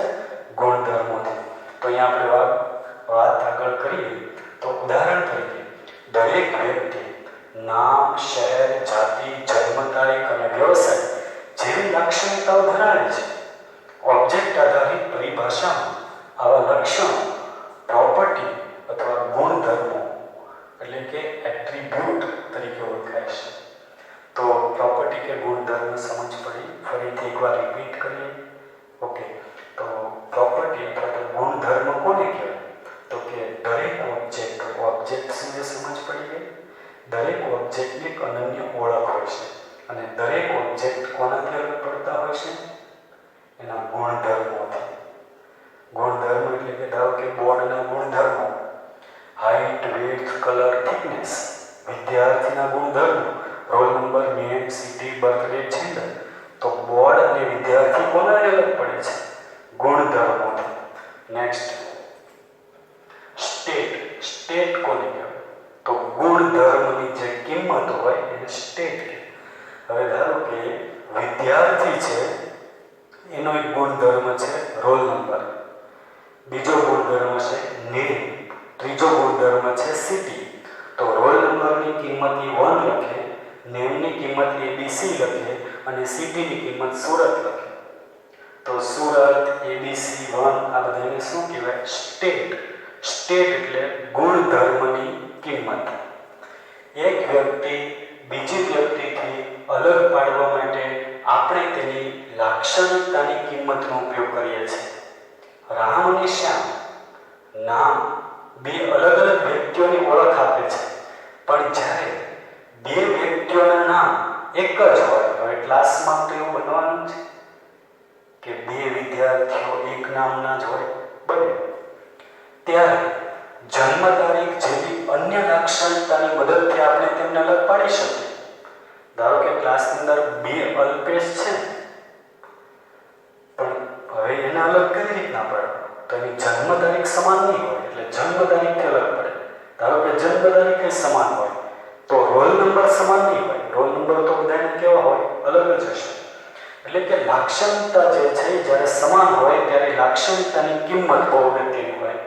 ગુણધર્મોથી. તો અહીંયા આપણે વાત આગળ કરીએ તો ઉદાહરણ તરીકે દરેક વ્યક્તિ નામ, શહેર, જાતિ, જન્મ તારીખ અને વ્યવસાય જેવી લાક્ષણિક સિટી, બર્થડે, જેન્ડર. તો બોર્ડ અને વિદ્યાર્થી કોના અલગ પડે છે? ગુણધર્મોથી. Next state. સ્ટેટ કોને કહેવાય? તો ગુણધર્મની જે કિંમત હોય એને સ્ટેટ કહેવાય. હવે ધારો કે વિદ્યાર્થી છે એનો એક ગુણધર્મ છે રોલ નંબર, બીજો ગુણધર્મ છે નેમ, ત્રીજો ગુણધર્મ છે સિટી. તો રોલ નંબરની કિંમત E1 લખે, નેમની કિંમત ABC લખે અને સિટીની કિંમત સુરત લખે. તો સુરત, ABC1 આ બધાને શું કહેવાય? સ્ટેટ. સ્ટેટ એટલે ગુણધર્મની કિંમત. એક વ્યક્તિ બીજી વ્યક્તિથી અલગ પાડવા માટે આપણે તેની લાક્ષણિકતાની કિંમતનો ઉપયોગ કરીએ છીએ. રામ અને શ્યામ નામ બે અલગ અલગ વ્યક્તિઓની ઓળખ આપે છે, પણ જ્યારે બે વ્યક્તિઓના નામ એક જ હોય, હવે ક્લાસમાં તો એવું બનવાનું છે કે બે વિદ્યાર્થીઓ એક નામના જ હોય બને, ત્યારે જન્મ તારીખ જેવી અન્ય લાક્ષણિકતાની મદદથી આપણે તેમને અલગ પાડી શકીએ. ધારો કે ક્લાસની અંદર બે અલ્પેશ છે, પણ હવે એને અલગ કઈ રીતના પડે? તો એની જન્મ તારીખ સમાન નહીં હોય એટલે જન્મ તારીખથી અલગ પડે. ધારો કે જન્મ તારીખ સમાન હોય તો રોલ નંબર સમાન નહીં હોય, રોલ નંબર તો બધાને કેવા હોય? અલગ જ હશે. એટલે કે લાક્ષણિકતા જે છે જ્યારે સમાન હોય ત્યારે લાક્ષણિકતાની કિંમત બહુ અગત્યની હોય.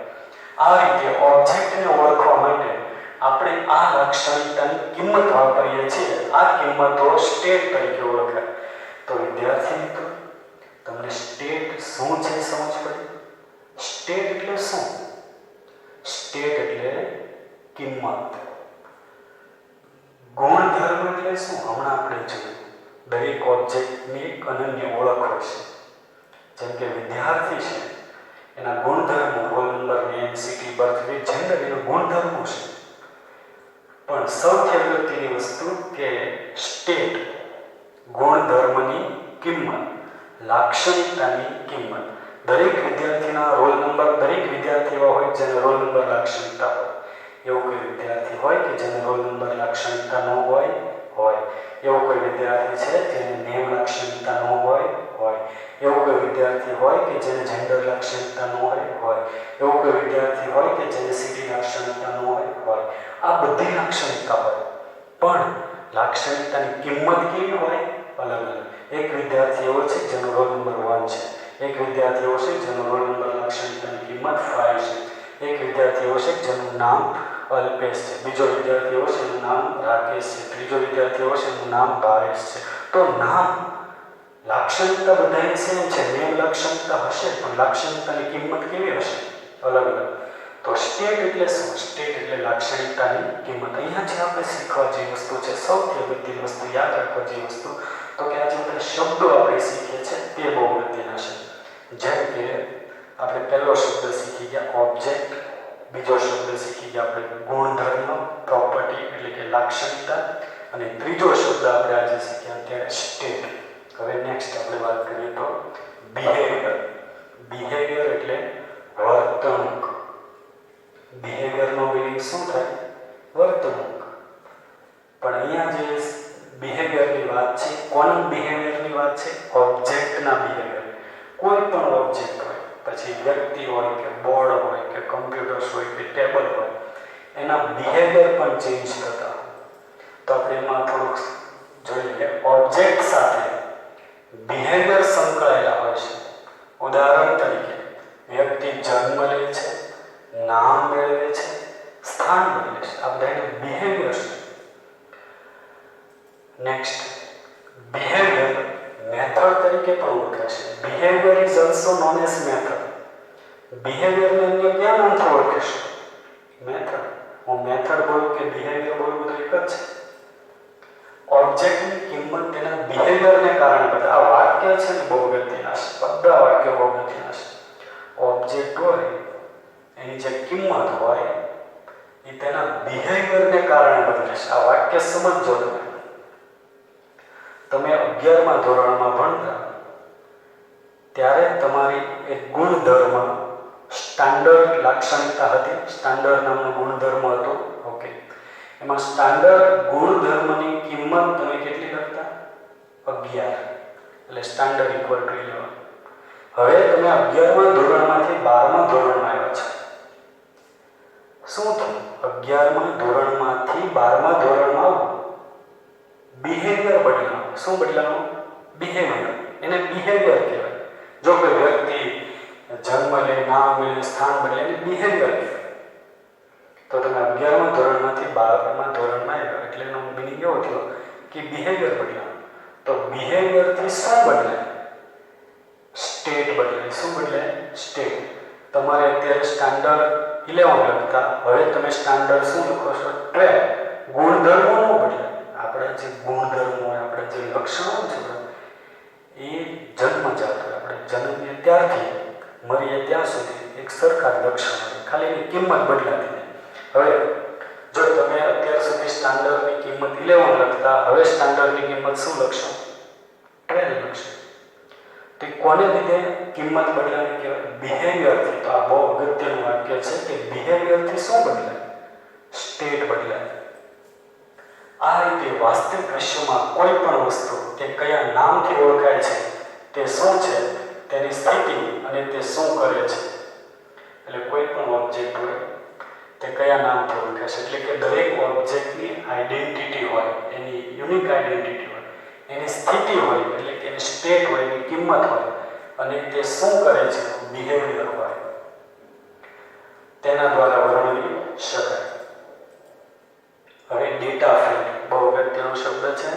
આ રીતે ઓબ્જેક્ટને ઓળખવા માટે આપણે આ લાક્ષણિકતાની કિંમત વાપરીએ છીએ. આ કિંમતો સ્ટેટ તરીકે ઓળખાય. તો વિદ્યાર્થી મિત્રો, તમને સ્ટેટ શું છે સમજ પડી? સ્ટેટ એટલે શું? સ્ટેટ એટલે કિંમત. ગુણધર્મ એટલે શું? હમણાં આપણે જોયું. દરેક ઓબ્જેક્ટની એક અનન્ય ઓળખ હોય છે. જેમ કે વિદ્યાર્થી છે એના ગુણધર્મો role number, name, city, birthday, gender એના ગુણધર્મો છે. પણ સૌથી અગત્યની વસ્તુ કે સ્ટેટ ગુણધર્મની કિંમત, લાક્ષણિકતાની કિંમત. દરેક વિદ્યાર્થીના રોલ નંબર, દરેક વિદ્યાર્થી એવા હોય જેને રોલ નંબર લાક્ષણિકતા હોય. એવું કોઈ વિદ્યાર્થી હોય કે જેને રોલ નંબર લાક્ષણિકતા ન હોય? હોય. એવો કોઈ વિદ્યાર્થી છે જેને નેમ લાક્ષણિકતા ન હોય? હોય. એવો કોઈ વિદ્યાર્થી હોય કે જેને જેન્ડર લાક્ષણિકતા ન હોય? હોય. એવો કોઈ વિદ્યાર્થી હોય કે જેને સિટી લાક્ષણિકતા ન હોય? હોય. આ બધી લાક્ષણિકતા હોય, પણ લાક્ષણિકતાની કિંમત કેવી હોય? અલગ અલગ. એક વિદ્યાર્થી એવો છે જેનો રોલ નંબર 1 છે, એક વિદ્યાર્થી એવો છે જેનો રોલ નંબર લાક્ષણિકતાની કિંમત 5 છે, એક વિદ્યાર્થી એવો છે જેનું નામ અલ્પેશ છે, બીજો વિદ્યાર્થી એવો છે એનું નામ રાકેશ છે, ત્રીજો વિદ્યાર્થી એવો છે એનું નામ ભાવેશ છે. તો નામ લાક્ષણિકતા બધાની સેમ છે, નેમ લાક્ષણિકતા હશે, પણ લાક્ષણિકતાની કિંમત કેવી હશે? અલગ અલગ. તો સ્ટેટ એટલે શું? સ્ટેટ એટલે લાક્ષણિકતાની કિંમત. અહીંયા જે આપણે શીખવા જેવી વસ્તુ છે, સૌથી અગત્યની વસ્તુ, યાદ રાખવા જેવી વસ્તુ, તો કે આ જે બધા શબ્દો આપણે શીખીએ છીએ તે બહુ અગત્યના છે. જેમ કે આપણે પહેલો શબ્દ શીખી ગયા ઓબ્જેક્ટ, બીજો શબ્દ શીખી ગયા આપણે ગુણધર્મ, પ્રોપર્ટી એટલે કે લાક્ષણિકતા, અને ત્રીજો શબ્દ આપણે આજે શીખ્યા ત્યારે સ્ટેટ. હવે નેક્સ્ટ આપણે વાત કરીએ તો બિહેવિયર. બિહેવિયર એટલે વર્તણૂક. બિહેવિયરનો મીનિંગ શું થાય? વર્તણૂક. પણ અહીંયા જે બિહેવિયરની વાત છે, કોના બિહેવિયરની વાત છે? ઓબ્જેક્ટના બિહેવિયર. કોઈ પણ ઓબ્જેક્ટ હોય, પછી વ્યક્તિ હોય કે બોર્ડ હોય કે કમ્પ્યુટર્સ હોય કે ટેબલ હોય, એના બિહેવિયર પણ ચેન્જ થતા હોય. તો આપણે એમાં થોડુંક જોઈએ કે ઓબ્જેક્ટ સાથે બિહેવિયર સંકળાયેલા હોય છે. ઉદાહરણ તરીકે વ્યક્તિ જન્મ લે છે, નામ મેળવે છે, સ્થાન બદલે છે, આ બધા બિહેવિયર છે. નેક્સ્ટ બિહેવિયર મેથડ તરીકે પણ ઓળખાય છે. Behaviour is also known as method. બિહેવિયરને અન્ય કયા નામથી ઓળખીશું? મેથડ. હું મેથડ બોલું કે બિહેવિયર બોલું બધું એક જ છે. ઓબ્જેક્ટની કિંમત તેના બિહેવિયરને કારણે બધા આ વાક્ય છે ને બહુ અગત્યના છે. બધા વાક્યો બહુ અગત્યના છે. ઓબ્જેક્ટ હોય એની જે કિંમત હોય એ તેના બિહેવિયરને કારણે બદલે છે. આ વાક્ય સમજો તમે 11મા ધોરણમાં ભણતા ત્યારે તમારી એક ગુણધર્મ સ્ટાન્ડર્ડ લાક્ષણિકતા હતી. સ્ટાન્ડર્ડ નામનો ગુણધર્મ હતો. ઓકે, એમાં સ્ટાન્ડર્ડ ગુણધર્મની કિંમત તમે કેટલી લખતા? 11 એટલે સ્ટાન્ડર્ડ ઇક્વલ ટુ 11. હવે તમે 11મા ધોરણમાંથી 12મા ધોરણમાં આવ્યા છો. શું થયું? 11મા ધોરણમાંથી 12મા ધોરણમાં આવો, બિહેવિયર બદલાવો. શું બદલાવો? બિહેવિયર. એને બિહેવિયર કહેવાય. જો કોઈ વ્યક્તિ જન્મ લે, નામ લે, સ્થાન બદલે એને બિહેવિયર કહેવાય. તો તમે 11મા ધોરણમાંથી 12મા ધોરણમાં આવ્યા એટલે એનો મિનિંગ એવો થયો કે બિહેવિયર બદલાવો. તો બિહેવિયરથી શું બદલાય? સ્ટેટ બદલાય. શું બદલાય? સ્ટેટ. તમારે અત્યારે સ્ટાન્ડર્ડ 11 લખતા, હવે તમે સ્ટાન્ડર્ડ શું લખો છો? 12. ગુણધર્મો ન બદલાય. આપણા જે ગુણધર્મો, આપણા જે લક્ષણો છે એ જન્મજાત હોય. આપણે જન્મીએ ત્યારથી મરીએ ત્યાં સુધી એક સરખા લક્ષણ હોય, ખાલી એની કિંમત બદલાતી જાય. હવે જો તમે અત્યાર સુધી સ્ટાન્ડર્ડની કિંમત 11 લખતા, હવે સ્ટાન્ડર્ડની કિંમત શું લખશો? 12 લખશો. તો કોને લીધે કિંમત બદલાવી કહેવાય? બિહેવિયરથી. તો આ બહુ અગત્યનું વાક્ય છે કે બિહેવિયરથી શું બદલાય? સ્ટેટ બદલાય. આ રીતે વાસ્તવિક વિશ્વમાં કોઈ પણ વસ્તુ તે કયા નામથી ઓળખાય છે, તે શું છે, તેની સ્થિતિ અને તે શું કરે છે. એટલે કોઈ પણ ઓબ્જેક્ટ હોય તે કયા નામથી ઓળખાય છે, એટલે કે દરેક ઓબ્જેક્ટની આઈડેન્ટિટી હોય, એની યુનિક આઈડેન્ટિટી હોય, એની સ્થિતિ હોય, એટલે કે એની સ્ટેટ હોય, એની કિંમત હોય, અને તે શું કરે છે, બિહેવિયર હોય, તેના દ્વારા વર્ણવી શકાય. હવે ડેટા ફિલ્ડ બહુ અગત્યનો શબ્દ છે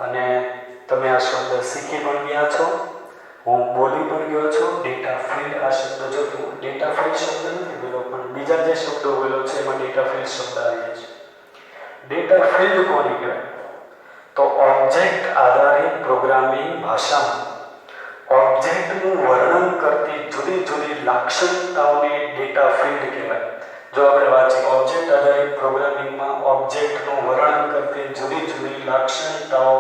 અને તમે આ શબ્દ શીખી પણ ગયા છો, હું બોલી પણ ગયો છું. ડેટા ફિલ્ડ આ શબ્દ જો ડેટા ફિલ્ડ શબ્દ નથી બોલો, પણ બીજા જે શબ્દો બોલો છે એમાં ડેટા ફિલ્ડ શબ્દ આવે છે. ડેટા ફિલ્ડ કોને કહેવાય? તો ઓબ્જેક્ટ આધારિત પ્રોગ્રામિંગ ભાષામાં ઓબ્જેક્ટનું વર્ણન કરતી જુદી જુદી લાક્ષણિકતાઓને ડેટા ફિલ્ડ કહેવાય. જો આપણે વાંચીએ ઓબ્જેક્ટ આધારિત પ્રોગ્રામિંગમાં ઓબ્જેક્ટનું વર્ણન કરતી જુદી જુદી લાક્ષણિકતાઓ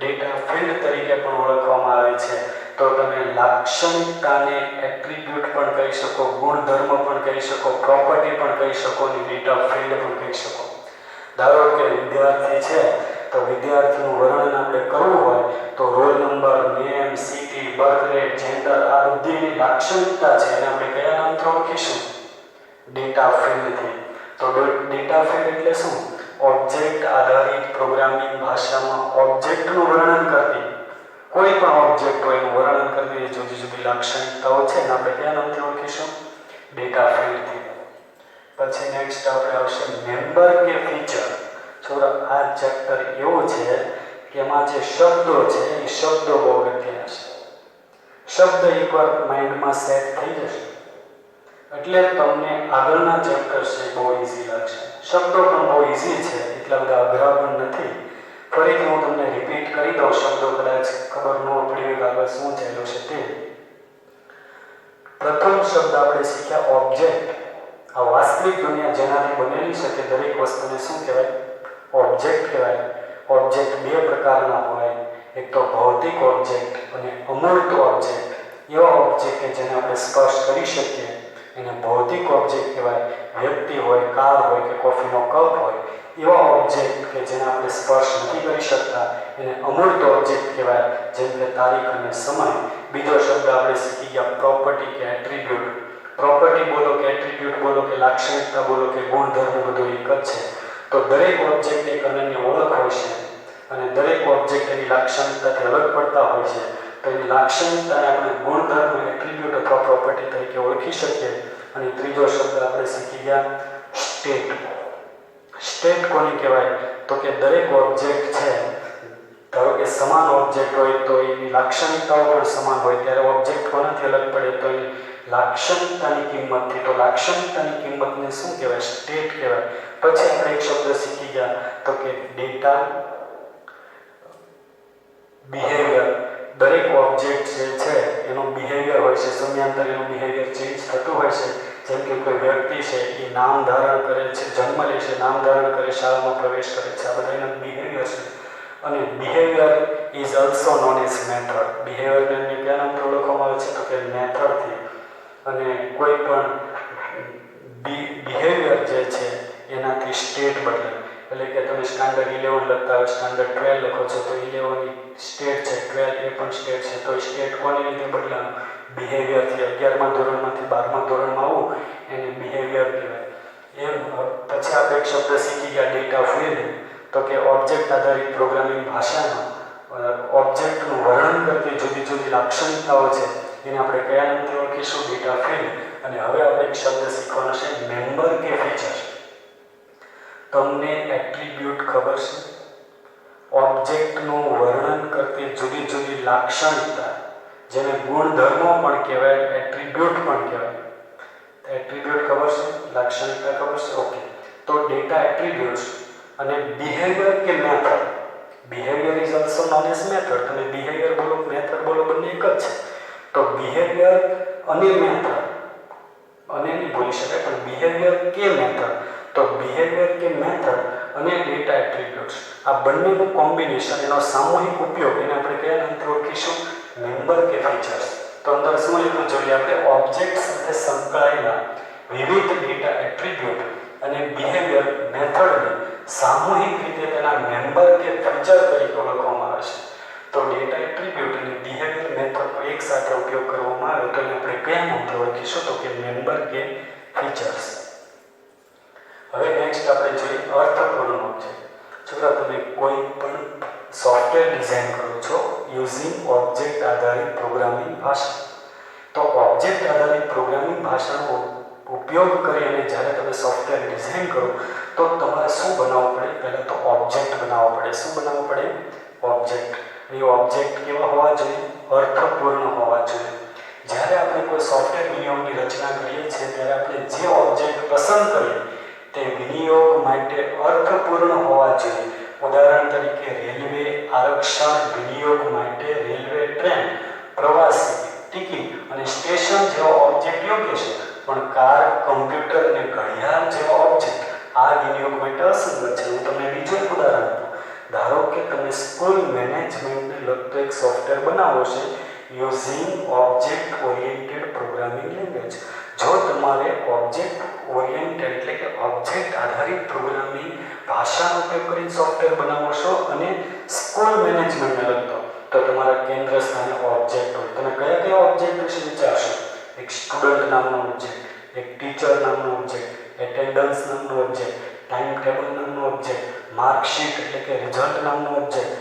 ડેટા ફિલ્ડ તરીકે પણ ઓળખવામાં આવે છે. તો તમે લાક્ષણિકતાને એટ્રીબ્યુટ પણ કહી શકો, ગુણધર્મ પણ કહી શકો, પ્રોપર્ટી પણ કહી શકો અને ડેટા ફિલ્ડ પણ કહી શકો. ધારો કે વિદ્યાર્થી છે તો વિદ્યાર્થીનું વર્ણન આપણે કરવું હોય તો roll number, name, city, birth rate, gender આ બધી લાક્ષણિકતા છે એને આપણે કયા નામથી ઓળખીશું? ડેટા ફિલ્ડથી. તો ડેટા ફિલ્ડ એટલે શું? ઓબ્જેક્ટ આધારિત પ્રોગ્રામિંગ ભાષામાં ઓબ્જેક્ટનું વર્ણન કરતી, કોઈ પણ ઓબ્જેક્ટ હોય એનું વર્ણન કરતી જુદી જુદી લાક્ષણિકતાઓ છે એને આપણે કયા નામથી ઓળખીશું? ડેટા ફિલ્ડથી. પછી નેક્સ્ટ આપણે આવશે મેમ્બર કે ફીચર. છોરા આ ચેપ્ટર એવો છે કે એમાં જે શબ્દો છે એ શબ્દો બહુ અગત્યના છે. શબ્દ એકવાર માઇન્ડમાં સેટ થઈ જશે એટલે તમને આગળના ચેપ્ટર છે બહુ ઇઝી લાગશે. શબ્દો પણ બહુ ઇઝી છે, એટલા બધા અઘરા પણ નથી. ફરીથી હું તમને રિપીટ કરી દઉં, શબ્દો કદાચ ખબર ન પડી હોય આગળ શું ચાલ્યું છે તે. પ્રથમ શબ્દ આપણે શીખ્યા ઓબ્જેક્ટ. આ વાસ્તવિક દુનિયા જેનાથી બનેલી છે તે દરેક વસ્તુને શું કહેવાય? ઓબ્જેક્ટ કહેવાય. ઓબ્જેક્ટ બે પ્રકારના હોય, એક તો ભૌતિક ઓબ્જેક્ટ અને અમૂર્ત ઓબ્જેક્ટ. એવા ઓબ્જેક્ટ કે જેને આપણે સ્પર્શ કરી શકીએ એને ભૌતિક ઓબ્જેક્ટ કહેવાય. વ્યક્તિ હોય, કાર હોય કે કોફીનો કપ હોય, એવા ઓબ્જેક્ટ કે જેને આપણે સ્પર્શ નથી કરી શકતા એને અમૂર્ત ઓબ્જેક્ટ કહેવાય, જેમ કે તારીખ અને સમય. બીજો શબ્દ આપણે શીખી ગયા પ્રોપર્ટી કે એટ્રીબ્યુટ. પ્રોપર્ટી બોલો કે એટ્રીબ્યુટ બોલો કે લાક્ષણિકતા બોલો કે ગુણધર્મ બધું એક જ છે. તો દરેક ઓબ્જેક્ટ એક અનન્ય ઓળખ હોય છે અને દરેક ઓબ્જેક્ટ એની લાક્ષણિકતાથી અલગ પડતા હોય છે. તો એની લાક્ષણિકતાને આપણે ગુણધર્મ, એટ્રીબ્યુટ અથવા પ્રોપર્ટી તરીકે ઓળખી શકીએ. અને ત્રીજો શબ્દ આપણે શીખી ગયા સ્ટેટ. સ્ટેટ કોને કહેવાય? તો કે દરેક ઓબ્જેક્ટ છે, ધારો કે સમાન ઓબ્જેક્ટ હોય તો એની લાક્ષણિકતાઓ પણ સમાન હોય, ત્યારે ઓબ્જેક્ટ કોનાથી અલગ પડે? તો એની લાક્ષણિકતાની કિંમતથી. તો લાક્ષણિકતાની કિંમતને શું કહેવાય? સ્ટેટ કહેવાય. પછી આપણે એક શબ્દ શીખી ગયા તો કે ડેટા બિહેવિયર. દરેક ઓબ્જેક્ટ જે છે એનું બિહેવિયર હોય છે, સમયાંતરે એનું બિહેવિયર ચેન્જ થતું હોય છે. જેમ કે કોઈ વ્યક્તિ છે એ નામ ધારણ કરે છે, જન્મ લે છે, નામ ધારણ કરે, શાળામાં પ્રવેશ કરે છે, આ બધા એના બિહેવિયર છે. અને behaviour is also known as method. બિહેવિયરને કયા નામથી ઓળખવામાં આવે છે? તો કે મેથડથી. અને કોઈ પણ બિહેવિયર જે છે એનાથી સ્ટેટ બદલે. એટલે કે તમે સ્ટાન્ડર્ડ 11 લખતા હોય, સ્ટાન્ડર્ડ 12 લખો છો તો 11ની સ્ટેટ છે પણ સ્ટેટ છે તો એ સ્ટેટ કોની રીતે બદલાનું? બિહેવિયરથી. 11મા ધોરણમાંથી 12મા ધોરણમાં આવું એને બિહેવિયર કહેવાય. એમ પછી આપણે એક શબ્દ શીખી ગયા ડેટા ફ્રેમ, તો કે ઓબ્જેક્ટ આધારિત પ્રોગ્રામિંગ ભાષામાં ઓબ્જેક્ટનું વર્ણન કરતી જુદી જુદી લાક્ષણિકતાઓ છે એને આપણે કયા નામથી ઓળખીશું? Data frame. અને હવે આપણે એક શબ્દ શીખવાનો છે મેમ્બર કે ફીચર. તમને એટ્રીબ્યુટ ખબર છે? ઓબ્જેક્ટનું વર્ણન કરતી જુદી જુદી લાક્ષણિકતા, જેને ગુણધર્મો પણ કહેવાય, એટ્રીબ્યુટ પણ કહેવાય. એટ્રીબ્યુટ ખબર છે? લાક્ષણિકતા ખબર છે? ઓકે. તો ડેટા એટ્રીબ્યુટ્સ અને બિહેવિયર કે method. Behaviour is also known as method. તમે બિહેવિયર બોલો, મેથડ બોલો, બંને એક જ છે. તો બિહેવિયર અને મેથડ, અને નહીં બોલી શકાય પણ બિહેવિયર કે મેથડ. તો બિહેવિયર કે મેથડ અને ડેટા એટ્રીબ્યુટ્સ આ બંનેનું કોમ્બિનેશન, એનો સામૂહિક ઉપયોગ, એને આપણે કયા નામથી ઓળખીશું? મેમ્બર કે ફીચર્સ. તો અંદર શું લીધું જોઈએ આપણે? ઓબ્જેક્ટ સાથે સંકળાયેલા વિવિધ ડેટા એટ્રીબ્યુટ અને બિહેવિયર મેથડને સામૂહિક રીતે તેના મેમ્બર કે ફીચર તરીકે ઓળખવામાં આવે છે. તો ડેટા એટ્રીબ્યુટ અને બિહેવિયર મેથડનો એક સાથે ઉપયોગ કરવામાં આવે તો એને આપણે કયા નામથી ઓળખીશું? તો કે મેમ્બર કે ફીચર્સ. હવે નેક્સ્ટ આપણે જોઈએ અર્થપૂર્ણ ઓબ્જેક્ટ. છોકરા, તમે કોઈ પણ સોફ્ટવેર ડિઝાઇન કરો છો યુઝિંગ ઓબ્જેક્ટ આધારિત પ્રોગ્રામિંગ ભાષા. તો ઓબ્જેક્ટ આધારિત પ્રોગ્રામિંગ ભાષાનો ઉપયોગ કરી અને જ્યારે તમે સોફ્ટવેર ડિઝાઇન કરો તો તમારે શું બનાવવું પડે? પહેલાં તો ઓબ્જેક્ટ બનાવવો પડે. શું બનાવવું પડે? ઓબ્જેક્ટ. એ ઓબ્જેક્ટ કેવા હોવા જોઈએ? અર્થપૂર્ણ હોવા જોઈએ. જ્યારે આપણે કોઈ સોફ્ટવેર વિનિયોગની રચના કરીએ છીએ ત્યારે આપણે જે ઓબ્જેક્ટ પસંદ કરીએ તે વિનિયોગ માટે અર્થપૂર્ણ હોવા જોઈએ. ઉદાહરણ તરીકે રેલવે આરક્ષણ વિનિયોગ માટે રેલવે ટ્રેન, પ્રવાસી ટિકિટ અને સ્ટેશન જેવા ઓબ્જેક્ટ યોગ્ય છે, પણ કાર, કમ્પ્યુટર અને ઘડિયાળ જેવા ઓબ્જેક્ટ આ વિનિયોગ માટે અસંગત છે. હું તમને બીજું એક ઉદાહરણ આપું. ધારો કે તમે સ્કૂલ મેનેજમેન્ટને લગતો એક સોફ્ટવેર બનાવો છે using object oriented programming language. જો તમારે ઓબ્જેક્ટ ઓરિએન્ટેડ એટલે કે ઓબ્જેક્ટ આધારિત પ્રોગ્રામિંગ ભાષાનો ઉપયોગ કરીને સોફ્ટવેર બનાવો છો અને સ્કૂલ મેનેજમેન્ટને લગતો, તો તમારા કેન્દ્ર સ્થાને ઓબ્જેક્ટ હોય. તમે કયા કયા ઓબ્જેક્ટ વિશે વિચારશો? એક સ્ટુડન્ટ નામનો ઓબ્જેક્ટ, એક ટીચર નામનો ઓબ્જેક્ટ, એટેન્ડન્સ નામનો ઓબ્જેક્ટ, ટાઈમ ટેબલ નામનો ઓબ્જેક્ટ, માર્કશીટ એટલે કે રિઝલ્ટ નામનો ઓબ્જેક્ટ,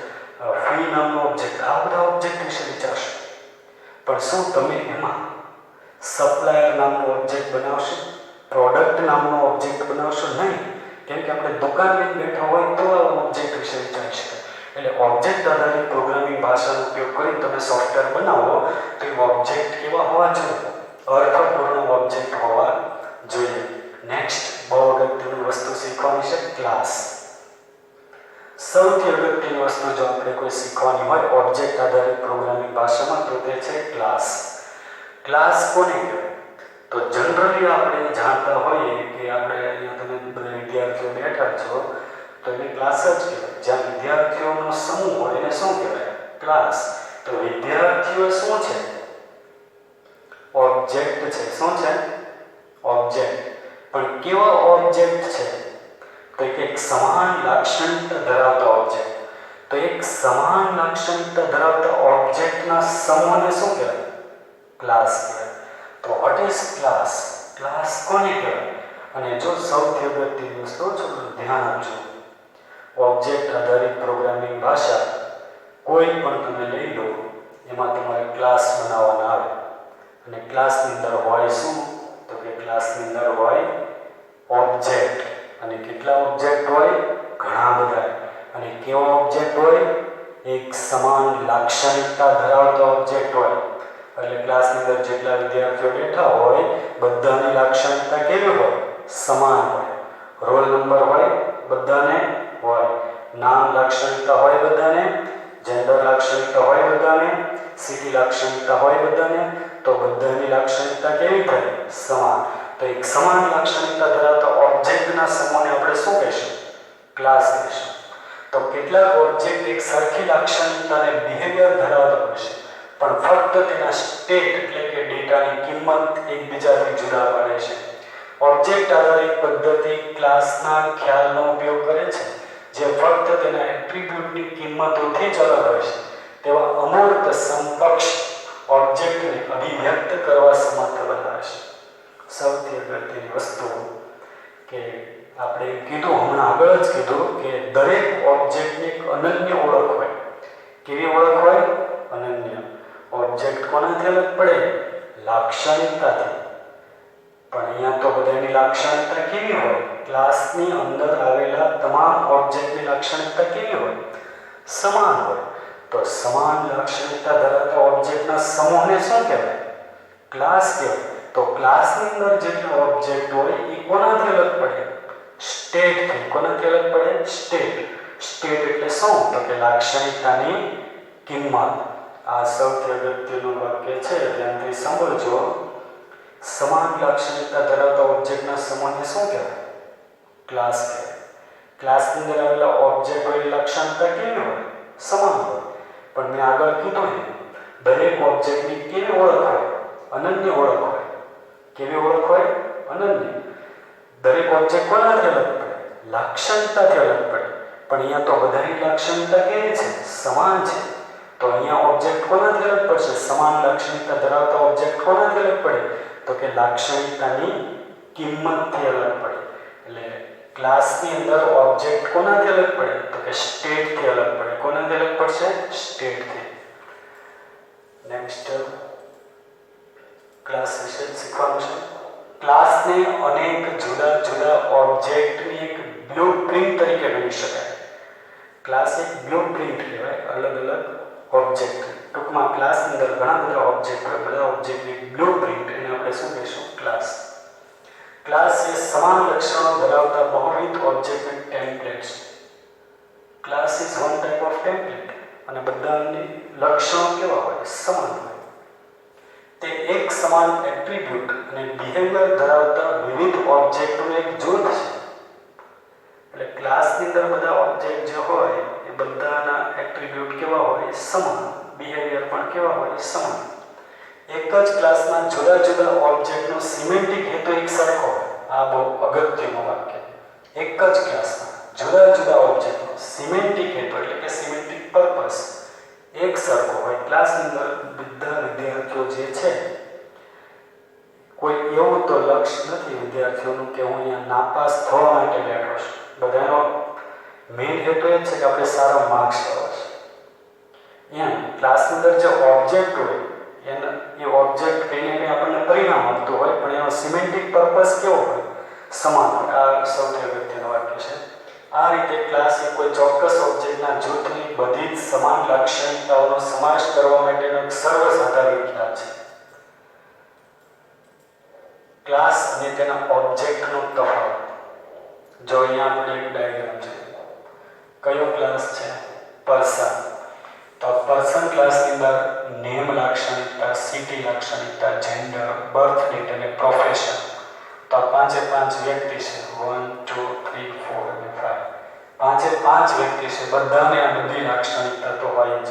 ફી નામનો ઓબ્જેક્ટ. આ બધા ઓબ્જેક્ટ વિશે વિચારશો. પણ શું તમે એમાં સપ્લાયર નામનો ઓબ્જેક્ટ બનાવશો? પ્રોડક્ટ નામનો ઓબ્જેક્ટ બનાવશો? નહીં, કેમ કે આપણે દુકાન લઈને બેઠા હોય તો આ ઓબ્જેક્ટ વિશે વિચારી શકાય. એટલે ઓબ્જેક્ટ આધારિત પ્રોગ્રામિંગ ભાષાનો ઉપયોગ કરીને તમે સોફ્ટવેર બનાવો તો એ ઓબ્જેક્ટ કેવા હોવા જોઈએ? અર્થપૂર્ણ ઓબ્જેક્ટ હોવા જોઈએ. નેક્સ્ટ બહુ અગત્યની વસ્તુ શીખવાની છે ક્લાસ. સૌથી અગત્યની વસ્તુ જો આપણે કોઈ શીખવાની હોય ઓબ્જેક્ટ આધારિત પ્રોગ્રામિંગ ભાષામાં તો તે છે ક્લાસ. ક્લાસ કોને કહેવાય? તો જનરલી આપણે જાણતા હોઈએ કે આપણે અહીંયા તમે બધા વિદ્યાર્થીઓ બેઠા છો તો એને ક્લાસ જ કહેવાય. જ્યાં વિદ્યાર્થીઓનો સમૂહ હોય એને શું કહેવાય? ક્લાસ. તો વિદ્યાર્થીઓ શું છે? ઓબ્જેક્ટ છે. શું છે? ઓબ્જેક્ટ. પણ કેવા ઓબ્જેક્ટ છે? તો એક સમાન લાક્ષણિકતા ધરાવતા ઓબ્જેક્ટ. તો એક સમાન લાક્ષણિકતા ધરાવતા ઓબ્જેક્ટના સમૂહને શું કહેવાય? ક્લાસ કહેવાય. તો વોટ ઇઝ ક્લાસ? ક્લાસ કોને કહેવાય? અને જો સૌથી અગત્યની વસ્તુ ધ્યાન આપજો, ઓબ્જેક્ટ આધારિત પ્રોગ્રામિંગ ભાષા કોઈ પણ તમે લઈ લો એમાં તમારે ક્લાસ બનાવવાના આવે. અને ક્લાસની અંદર હોય શું? તો કે ક્લાસની અંદર હોય ઓબ્જેક્ટ. અને કેટલા ઓબ્જેક્ટ હોય? ઘણા બધા. અને કેવા ઓબ્જેક્ટ હોય? એક સમાન લાક્ષણિકતા ધરાવતા ઓબ્જેક્ટ હોય. એટલે ક્લાસની અંદર જેટલા વિદ્યાર્થીઓ બેઠા હોય બધાની લાક્ષણિકતા કેવી હોય? સમાન હોય. રોલ નંબર હોય બધાને હોય. નામ લાક્ષણિકતા હોય બધાને. જેન્ડર લાક્ષણિકતા હોય બધાને. સિટી લાક્ષણિકતા હોય બધાને. તો બધાની લાક્ષણિકતા કેવી થાય? સમાન. તો એક સમાન લાક્ષણિકતા ધરાવતા ઓબ્જેક્ટના સમૂહને આપણે શું કહીશું? ક્લાસ કહીશું. તો કેટલાક ઓબ્જેક્ટ એક સરખી લાક્ષણિકતા અને બિહેવિયર ધરાવતા હોય છે, પણ ફક્ત તેના સ્ટેટ એટલે કે ડેટાની કિંમત એકબીજાથી જુદા પડે છે. ઓબ્જેક્ટ આધારિત પદ્ધતિ ક્લાસના ખ્યાલનો ઉપયોગ કરે છે જે ફક્ત તેના એટ્રીબ્યુટની કિંમતોથી જ અલગ હોય છે. તેવા અમૂર્ત સમકક્ષ ઓબ્જેક્ટને અભિવ્યક્ત કરવા સમર્થ બનાવે છે. સૌથી અગત્યની વસ્તુ કે આપણે કીધું, હમણાં આગળ જ કીધું કે દરેક ઓબ્જેક્ટની એક અનન્ય ઓળખ હોય. કેવી ઓળખ હોય? અનન્ય. ઓબ્જેક્ટ કોનાથી અલગ પડે? લાક્ષણિકતાથી. પણ અહીંયા તો બધાની લાક્ષણિકતા કેવી હોય? ક્લાસની અંદર આવેલા તમામ ઓબ્જેક્ટની લાક્ષણિકતા કેવી હોય? સમાન હોય. તો સમાન લાક્ષણિકતા ધરાવતા ઓબ્જેક્ટના સમૂહને શું કહેવાય? ક્લાસ કહેવાય. તો ક્લાસની અંદર જેટલા ઓબ્જેક્ટ હોય એ કોનાથી અલગ પડે? સ્ટેટથી. કોનાથી અલગ પડે? સ્ટેટ. સ્ટેટ એટલે શું? તો કે લાક્ષણિકતાની કિંમત. આ સૌથી અગત્યનું વાક્ય છે, ધ્યાનથી સાંભળજો. સમાન લાક્ષણિકતા ધરાવતા ઓબ્જેક્ટના સમૂહને શું કહેવાય? ક્લાસ કહેવાય. ક્લાસની અંદર આવેલા ઓબ્જેક્ટોની લાક્ષણિકતા કેવી હોય? સમાન હોય. પણ મેં આગળ કીધું ને, દરેક ઓબ્જેક્ટની કેવી ઓળખ હોય? અનન્ય ઓળખ હોય. કેવી ઓળખ હોય? અનન્ય. દરેક ઓબ્જેક્ટ કોનાથી અલગ પડે? લાક્ષણિકતાથી અલગ પડે. પણ અહીંયા તો બધાની લાક્ષણિકતા કેવી છે? સમાન છે. તો અહીંયા ઓબ્જેક્ટ કોનાથી અલગ પડશે? સમાન લાક્ષણિકતા ધરાવતા ઓબ્જેક્ટ કોનાથી અલગ પડે? તો કે લાક્ષણિકતાની કિંમતથી અલગ પડે. એટલે ક્લાસની અંદર ઓબ્જેક્ટ કોનાથી અલગ પડે? તો કે સ્ટેટથી અલગ પડે. કોનાથી અલગ પડશે? સ્ટેટથી. નેક્સ્ટ ક્લાસ વિશે શીખવાનું છે. ક્લાસને અનેક જુદા જુદા ઓબ્જેક્ટની એક બ્લુપ્રિન્ટ તરીકે ગણી શકાય. ક્લાસ એક બ્લુપ્રિન્ટ કહેવાય. અલગ અલગ ઓબ્જેક્ટ. ટૂંકમાં ક્લાસની અંદર ઘણા બધા ઓબ્જેક્ટ હોય. બધા ઓબ્જેક્ટની બ્લુપ્રિન્ટ, એને આપણે શું કહીશું? ક્લાસ. ક્લાસ એ સમાન લક્ષણો ધરાવતા બહુવિધ ઓબ્જેક્ટની ટેમ્પલેટ છે. Class is one type of template. અને બધાની લક્ષણો કેવા હોય? સમાન હોય. તે એક સમાન એટ્રીબ્યુટ અને બિહેવિયર ધરાવતા વિવિધ ઓબ્જેક્ટનું એક જૂથ છે. એટલે ક્લાસની અંદર બધા ઓબ્જેક્ટ જે હોય એ બધાના એટ્રીબ્યુટ કેવા હોય? સમાન. બિહેવિયર પણ કેવા હોય? સમાન. એક જ ક્લાસના જુદા જુદા ઓબ્જેક્ટનો સિમેન્ટિક હેતુ એક સરખો હોય. આ બહુ અગત્યનું વાક્ય. એક જ ક્લાસના જુદા જુદા ઓબ્જેક્ટનો સિમેન્ટિક હેતુ એટલે કે સિમેન્ટિક પર્પસ એક સરખો હોય. ક્લાસની અંદર બધા વિદ્યાર્થીઓ જે છે, કોઈ એવું તો લક્ષ્ય નથી વિદ્યાર્થીઓનું કે હું અહીંયા નાપાસ થવા માટે બેઠો છું. બધાનો મેઇન હેતુ એ છે કે આપણે સારા માર્ક્સ લાવવા છે. એમ ક્લાસની અંદર જે ઓબ્જેક્ટ હોય એ ઓબ્જેક્ટ કંઈ ને કંઈ આપણને પરિણામ આપતું હોય, પણ એનો સિમેન્ટિક પર્પસ કેવો હોય? સમાન હોય. આ સૌથી અગત્યનું વાક્ય છે. આ રીતે ક્લાસ એ કોઈ ચોક્કસ ઓબ્જેક્ટના જૂથની બધી જ સમાન લાક્ષણિકતાઓનો સમાવેશ કરવા માટેનો એક સર્વસાધારણ ખ્યાલ છે. ક્લાસ અને તેના ઓબ્જેક્ટનો તફાવત. જો અહીંયા આપણે એક ડાયાગ્રામ છે. કયો ક્લાસ છે? પર્સન. તો પર્સન ક્લાસની અંદર નેમ લાક્ષણિકતા, સિટી લાક્ષણિકતા, જેન્ડર, બર્થ ડેટ અને પ્રોફેશન. તો આ પાંચે પાંચ વ્યક્તિ છે. 1 2 3 4 અને 5. પાંચે પાંચ વ્યક્તિ છે. બધાને આ બધી લાક્ષણિકતા તો હોય જ.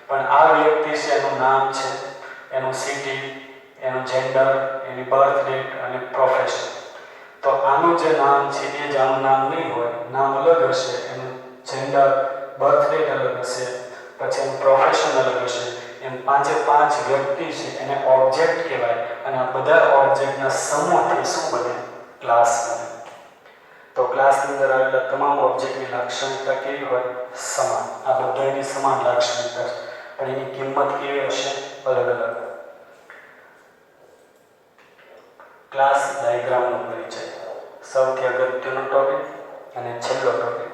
પણ આ વ્યક્તિ છે એનું નામ છે, એનું સિટી, એનું જેન્ડર, એની બર્થ ડેટ અને પ્રોફેશન. તો આનું જે નામ છે એ જ આનું નામ નહીં હોય. નામ અલગ હશે, એનું જેન્ડર, બર્થ ડેટ અલગ હશે, પછી એનું પ્રોફેશન અલગ હશે. એમ પાંચે પાંચ વ્યક્તિ છે એને ઓબ્જેક્ટ કહેવાય. અને આ બધા ઓબ્જેક્ટના સમૂહથી શું બને? ક્લાસ બને. તો ક્લાસની અંદર આવેલા તમામ ઓબ્જેક્ટની લાક્ષણિકતા કેવી હોય? સમાન. આ બધાની સમાન લાક્ષણિકતા છે, પણ એની કિંમત કેવી હશે? અલગ અલગ. ક્લાસ ડાયાગ્રામનો પરિચય. સૌથી અગત્યનો ટોપિક અને છેલ્લો ટોપિક,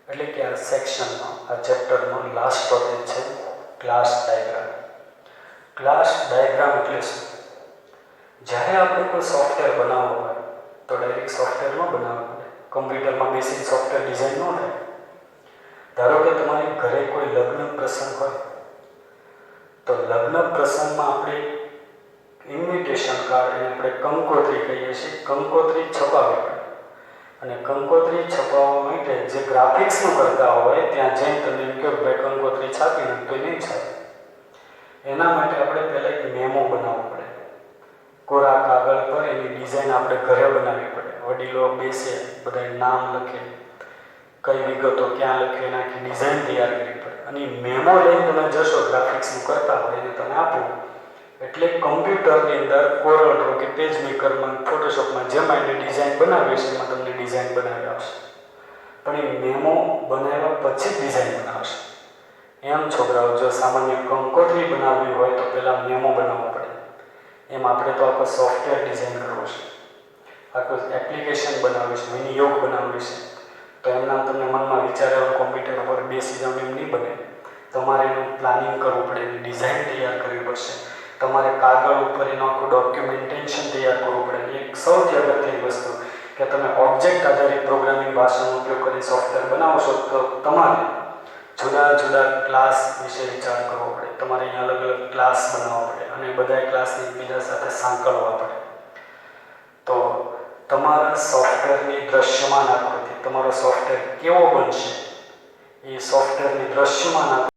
એટલે કે આ સેક્શનનો, આ ચેપ્ટરનો લાસ્ટ ટોપિક છે ક્લાસ ડાયાગ્રામ. ક્લાસ ડાયાગ્રામ એટલે શું? જ્યારે આપણે કોઈ સોફ્ટવેર બનાવવું હોય તો ડાયરેક્ટ સોફ્ટવેર ન બનાવવું પડે. કમ્પ્યુટરમાં બેસીને સોફ્ટવેર ડિઝાઇન ન થાય. ધારો કે તમારી ઘરે કોઈ લગ્ન પ્રસંગ હોય તો લગ્ન પ્રસંગમાં આપણે ઇન્વિટેશન કાર્ડ, એને આપણે કંકોત્રી કહીએ છીએ, કંકોત્રી છપાવવી પડે. અને કંકોત્રી છપાવવા માટે જે ગ્રાફિક્સનું કરતા હોય ત્યાં જઈને તમે એમ કહો ભાઈ કંકોત્રી છાપી નાખ, તો નહીં છાપે. એના માટે આપણે પહેલાં એક મેમો બનાવવો પડે. કોરા કાગળ પર એની ડિઝાઇન આપણે ઘરે બનાવવી પડે. વડીલો બેસે, બધા નામ લખે, કઈ વિગતો ક્યાં લખે, એનાથી ડિઝાઇન તૈયાર કરવી પડે. અને મેમો લઈને તમે જશો ગ્રાફિક્સનું કરતા હોય એને તમે આપો એટલે કમ્પ્યુટરની અંદર કોરલ ડ્રો કે પેજ મેકરમાં ફોટોશોપમાં જેમાં એને ડિઝાઇન બનાવી છે એમાં તમને ડિઝાઇન બનાવી આપશે. પણ એ મેમો બનાવ્યા પછી જ ડિઝાઇન બનાવશે. એમ છોકરાઓ જો સામાન્ય કંકોત્રી બનાવવી હોય તો પહેલાં મેમો બનાવવો પડે. એમ આપણે તો આખો સોફ્ટવેર ડિઝાઇન કરવો છે, આખું એપ્લિકેશન બનાવવી છે, મિની યોગ બનાવવી છે. તો એમના તમને મનમાં વિચાર આવ્યો કોમ્પ્યુટર પર બેસી જાવ એમ નહીં બને. તમારે એનું પ્લાનિંગ કરવું પડે, એની ડિઝાઇન તૈયાર કરવી પડશે. તમારે કાગળ ઉપર એનું આખું ડોક્યુમેન્ટેશન તૈયાર કરવું પડે. એક સૌથી અગત્યની વસ્તુ કે તમે ઓબ્જેક્ટ આધારિત પ્રોગ્રામિંગ ભાષાનો ઉપયોગ કરી સોફ્ટવેર બનાવશો તો તમારે જુદા જુદા ક્લાસ વિશે વિચાર કરવો પડે. તમારે અહીંયા અલગ અલગ ક્લાસ બનાવવા પડે અને બધા ક્લાસને એકબીજા સાથે સાંકળવા પડે. તો તમારા સોફ્ટવેરની દ્રશ્યમાન આકૃતિ, તમારો સોફ્ટવેર કેવો બનશે એ સોફ્ટવેરની દ્રશ્યમાન